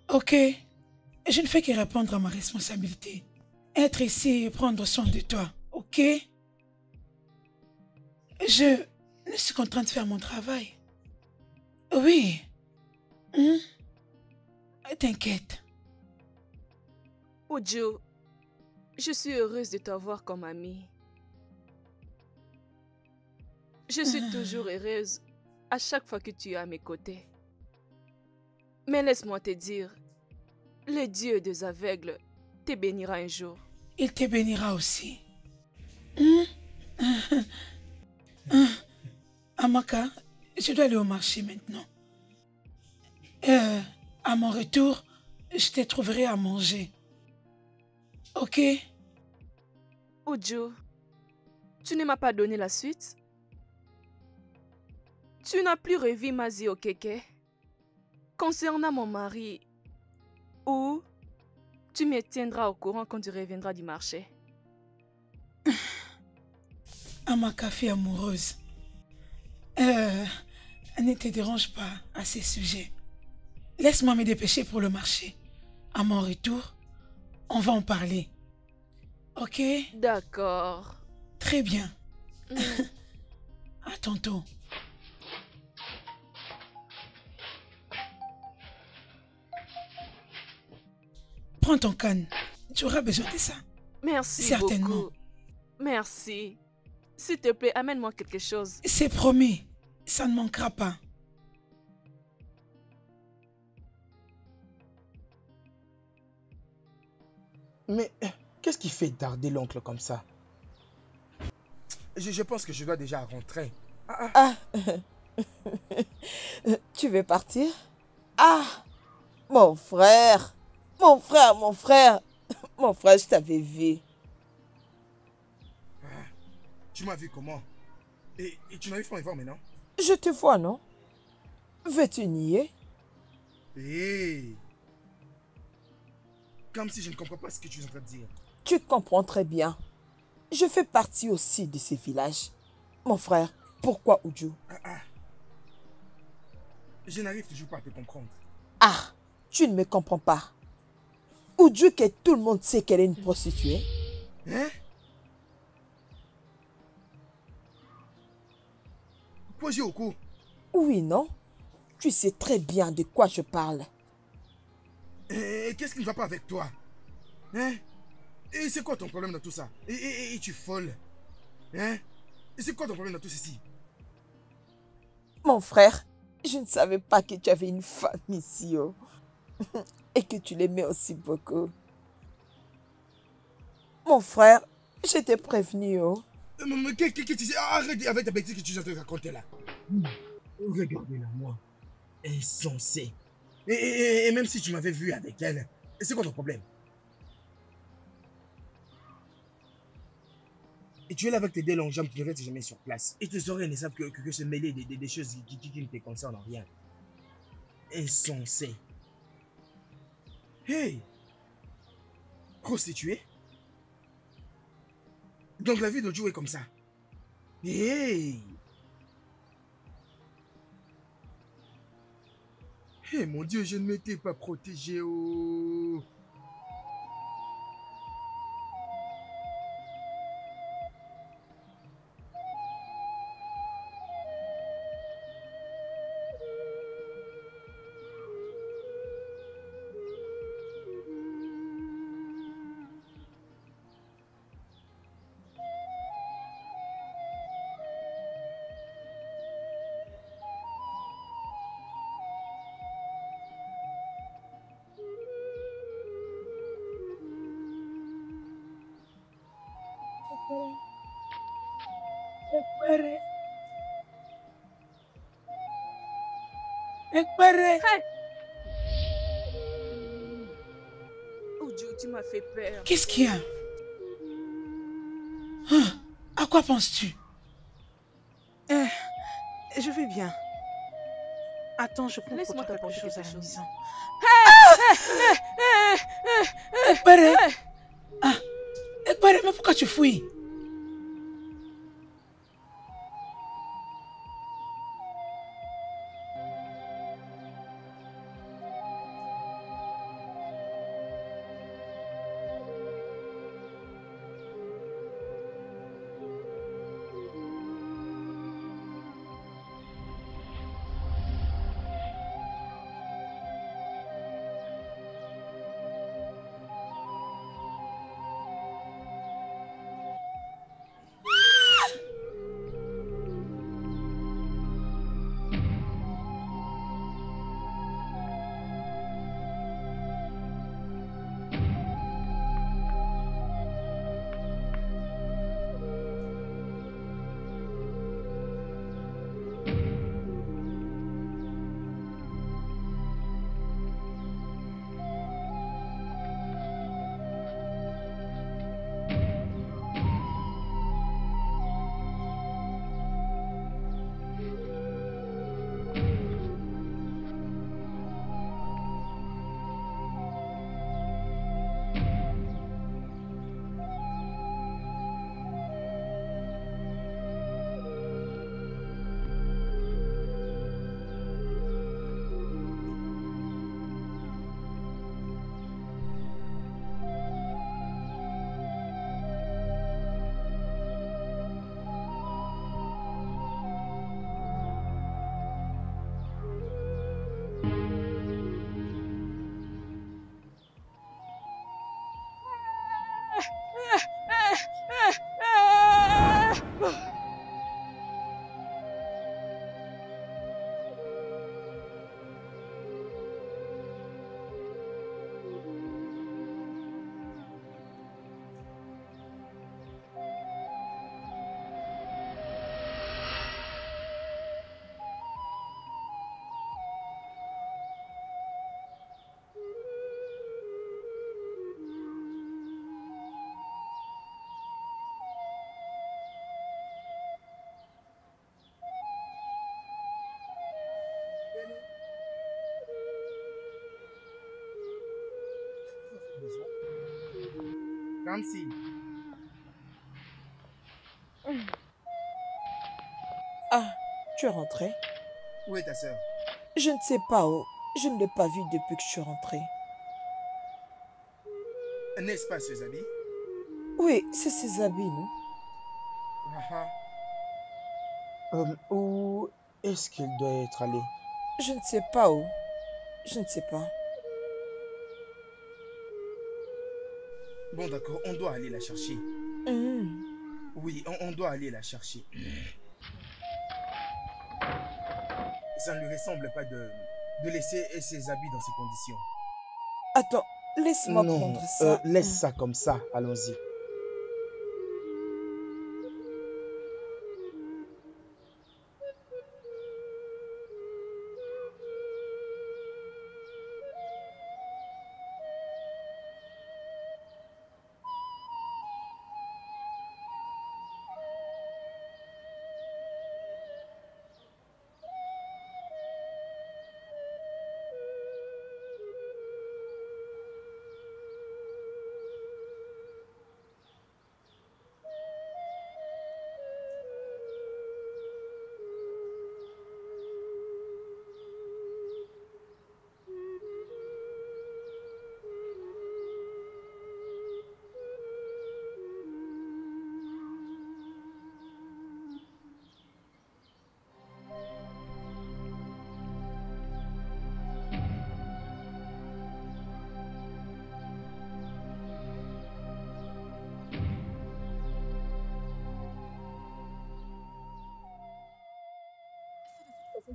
Ok, je ne fais que répondre à ma responsabilité. Être ici et prendre soin de toi, ok? Je suis contrainte de faire mon travail. Oui. T'inquiète. Ojo, je suis heureuse de t'avoir comme amie. Je suis toujours heureuse à chaque fois que tu es à mes côtés. Mais laisse-moi te dire, le Dieu des aveugles te bénira un jour. Il te bénira aussi. Amaka, je dois aller au marché maintenant. À mon retour, je te trouverai à manger. Ok? Ojo, tu ne m'as pas donné la suite? Tu n'as plus revu Mazi Okeke concernant mon mari ou tu me tiendras au courant quand tu reviendras du marché? Amaka, fille amoureuse, ne te dérange pas à ces sujets. Laisse-moi me dépêcher pour le marché. À mon retour, on va en parler. Ok? D'accord. Très bien. À tantôt. Prends ton canne. Tu auras besoin de ça. Merci Certainement. beaucoup. Merci. S'il te plaît, amène-moi quelque chose. C'est promis. Ça ne manquera pas. Mais qu'est-ce qui fait tarder l'oncle comme ça? Je pense que je dois déjà rentrer. Tu veux partir? Ah, mon frère, mon frère, mon frère, mon frère, je t'avais vu. Tu m'as vu comment? Et tu n'arrives pas à me voir maintenant? Je te vois, non? Veux-tu nier? Hé! Comme si je ne comprends pas ce que tu es en train de dire. Tu comprends très bien. Je fais partie aussi de ces villages. Mon frère, pourquoi Ojo? Je n'arrive toujours pas à te comprendre. Ah, tu ne me comprends pas. Ou Dieu que tout le monde sait qu'elle est une prostituée. Hein? Quoi, j'ai au cou? Oui, non? Tu sais très bien de quoi je parle. Qu'est-ce qui ne va pas avec toi? Hein? Et c'est quoi ton problème dans tout ça? Et tu es folle? Hein? Et c'est quoi ton problème dans tout ceci? Mon frère, je ne savais pas que tu avais une femme ici, oh. Et que tu l'aimais aussi beaucoup. Mon frère, je t'ai prévenu, oh. Mais qu'est-ce que tu sais? Arrête avec ta bêtise que tu es en train de raconter là. Regardez-la, moi. Insensé. Et même si tu m'avais vu avec elle, c'est quoi ton problème? Et tu es là avec tes deux longues jambes qui ne restent jamais sur place. Et tes oreilles ne savent que se mêler des choses qui ne te concernent en rien. Insensé. Hey! Prostituée? Donc la vie de Joe est comme ça. Hey! Hey, mon Dieu, je ne m'étais pas protégé. Oh. Ekpere. Hey! Oh Dieu, tu m'as fait peur. Qu'est-ce qu'il y a? Hein? À quoi penses-tu? Je vais bien. Attends, je comprends. Laisse-moi t'apporter quelque à la chose. maison. Ekpere. Ah, Ekpere, mais pourquoi tu fouilles? Nancy. Ah, tu es rentrée? Où est ta sœur? Je ne sais pas où. Je ne l'ai pas vu depuis que je suis rentrée. N'est-ce pas ces habits? Oui, c'est ses habits, non? Où est-ce qu'il doit être allé? Je ne sais pas où. Je ne sais pas. Bon, d'accord, on doit aller la chercher. Oui, on doit aller la chercher. Ça ne lui ressemble pas de laisser ses habits dans ces conditions. Attends, laisse-moi prendre ça. Laisse ça comme ça, allons-y.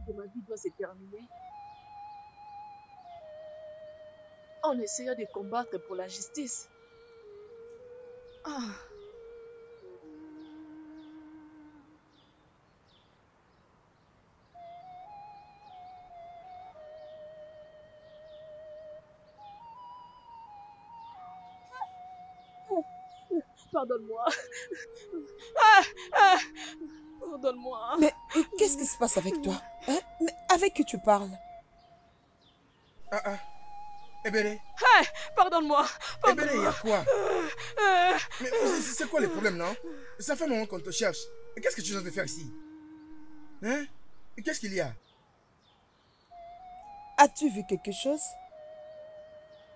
De ma vie doit se terminer en essayant de combattre pour la justice. Pardonne-moi. Pardonne-moi. Mais qu'est-ce qui se passe avec toi? Hein? Mais avec qui tu parles? Ebele. Pardonne-moi. Ebele, il y a quoi? Mais c'est quoi le problème, non? Ça fait un moment qu'on te cherche. Et qu'est-ce que tu viens de faire ici? Hein? Qu'est-ce qu'il y a? As-tu vu quelque chose?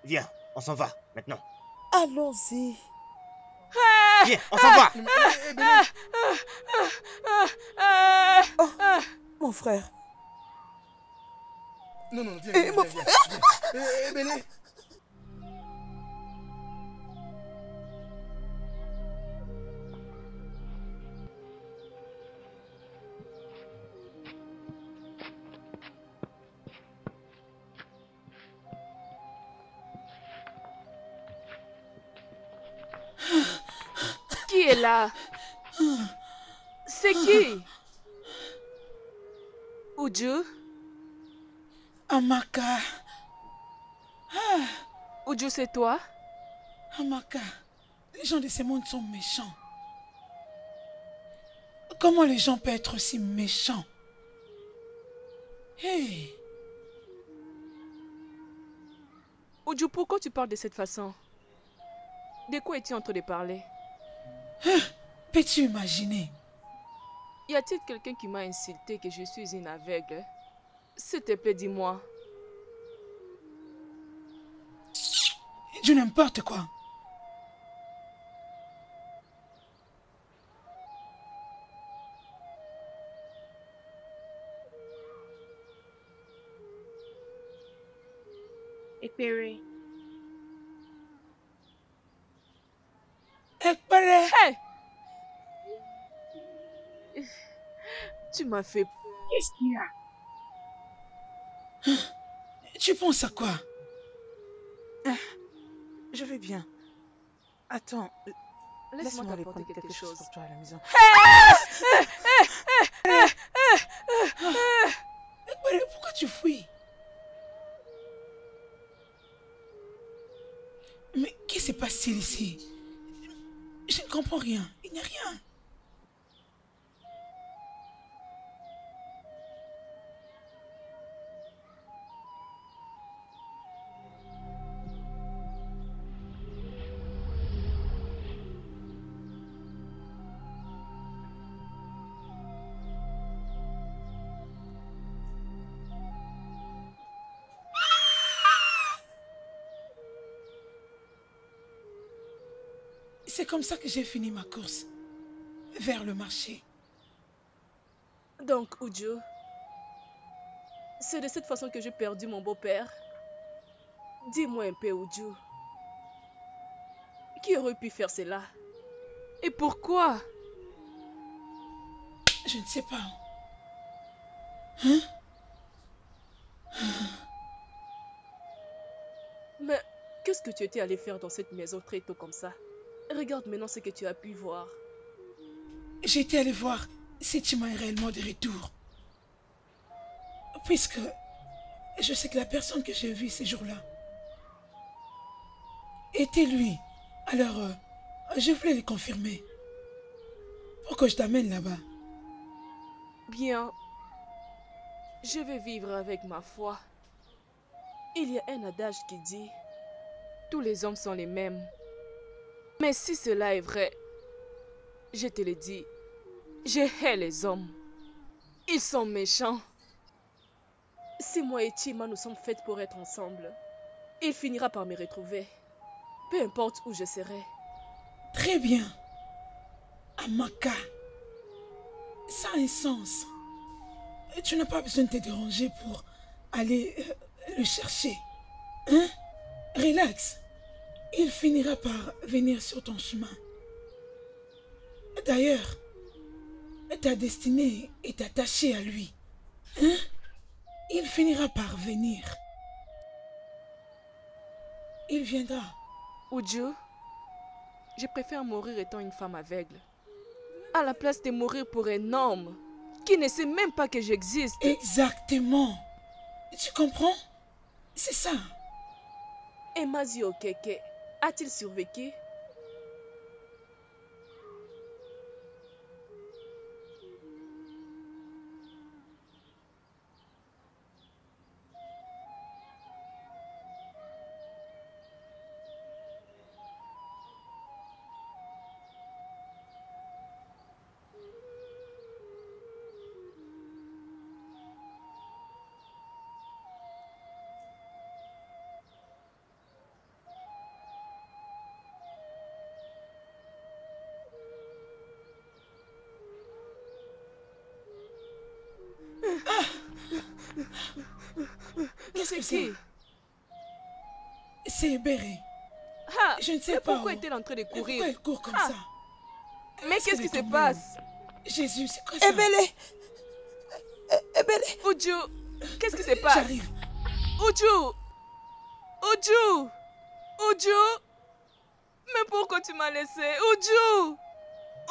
Viens, on s'en va, maintenant. Allons-y. Viens, on s'en va. Oh, mon frère. Non, viens. Ebele. Qui est là? C'est qui? Uju? Amaka. Uju, c'est toi? Amaka, les gens de ce monde sont méchants. Comment les gens peuvent être aussi méchants? Hey! Uju, pourquoi tu parles de cette façon? De quoi es-tu en train de parler? Peux-tu imaginer? Y a-t-il quelqu'un qui m'a insulté que je suis une aveugle? S'il te plaît, dis-moi. Du n'importe quoi. Ekpere. Ekpere. Hey! Tu m'as fait... Qu'est-ce qu'il y a? Tu penses à quoi? Je vais bien. Attends, Laisse-moi aller t'apporter prendre quelque chose. pour toi à la maison. Ekpere, pourquoi tu fuis? Mais qu'est-ce qui se passe ici? Je ne comprends rien. Il n'y a rien. C'est comme ça que j'ai fini ma course vers le marché. Donc, Uju, c'est de cette façon que j'ai perdu mon beau-père. Dis-moi un peu, Uju. Qui aurait pu faire cela? Et pourquoi? Je ne sais pas. Hein? Mais qu'est-ce que tu étais allé faire dans cette maison très tôt comme ça? Regarde maintenant ce que tu as pu voir. J'étais allé voir si Chima est réellement de retour. Puisque je sais que la personne que j'ai vue ces jours-là était lui. Alors, je voulais le confirmer. Pour que je t'amène là-bas. Bien. Je vais vivre avec ma foi. Il y a un adage qui dit: tous les hommes sont les mêmes. Mais si cela est vrai, je te le dis, je hais les hommes. Ils sont méchants. Si moi et Chima nous sommes faites pour être ensemble, il finira par me retrouver. Peu importe où je serai. Très bien. Amaka. Ça a un sens. Tu n'as pas besoin de te déranger pour aller le chercher. Hein? Relax. Il finira par venir sur ton chemin. D'ailleurs, ta destinée est attachée à lui. Hein? Il finira par venir. Il viendra. Uju, je préfère mourir étant une femme aveugle, à la place de mourir pour un homme qui ne sait même pas que j'existe. Exactement. Tu comprends? C'est ça. Et Mazio Keke, a-t-il survécu? Qu'est-ce que c'est? C'est Béré. Ah, je ne sais mais pas. Pourquoi est-elle en train de courir? Pourquoi elle court comme ça? Mais qu'est-ce qui se passe? Jésus, c'est quoi ça? Ebele! Uju, qu'est-ce qui se passe? J'arrive. Uju! Uju! Uju! Mais pourquoi tu m'as laissé? Uju!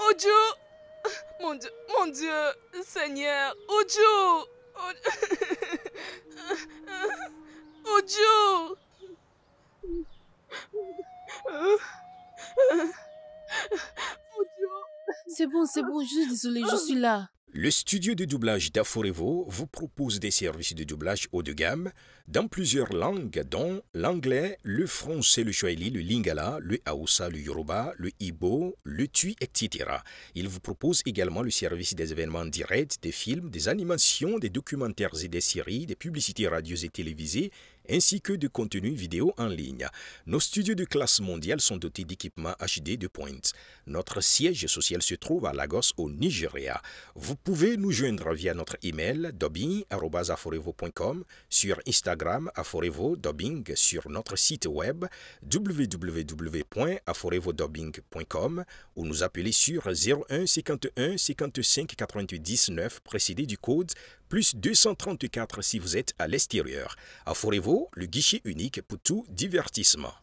Uju! Mon Dieu, Seigneur! Uju! Uju! C'est bon, je suis désolée, je suis là. Le studio de doublage d'Aforevo vous propose des services de doublage haut de gamme dans plusieurs langues, dont l'anglais, le français, le swahili, le lingala, le haoussa, le yoruba, le igbo, le tui, etc. Il vous propose également le service des événements directs, des films, des animations, des documentaires et des séries, des publicités radios et télévisées, ainsi que de contenus vidéo en ligne. Nos studios de classe mondiale sont dotés d'équipements HD de pointe. Notre siège social se trouve à Lagos, au Nigeria. Vous pouvez nous joindre via notre email dubbing@aforevo.com, sur Instagram Aforevo Dubbing, sur notre site web www.aforevodubbing.com ou nous appeler sur 01 51 55 88 19 précédé du code plus 234 si vous êtes à l'extérieur. Aforevo, le guichet unique pour tout divertissement.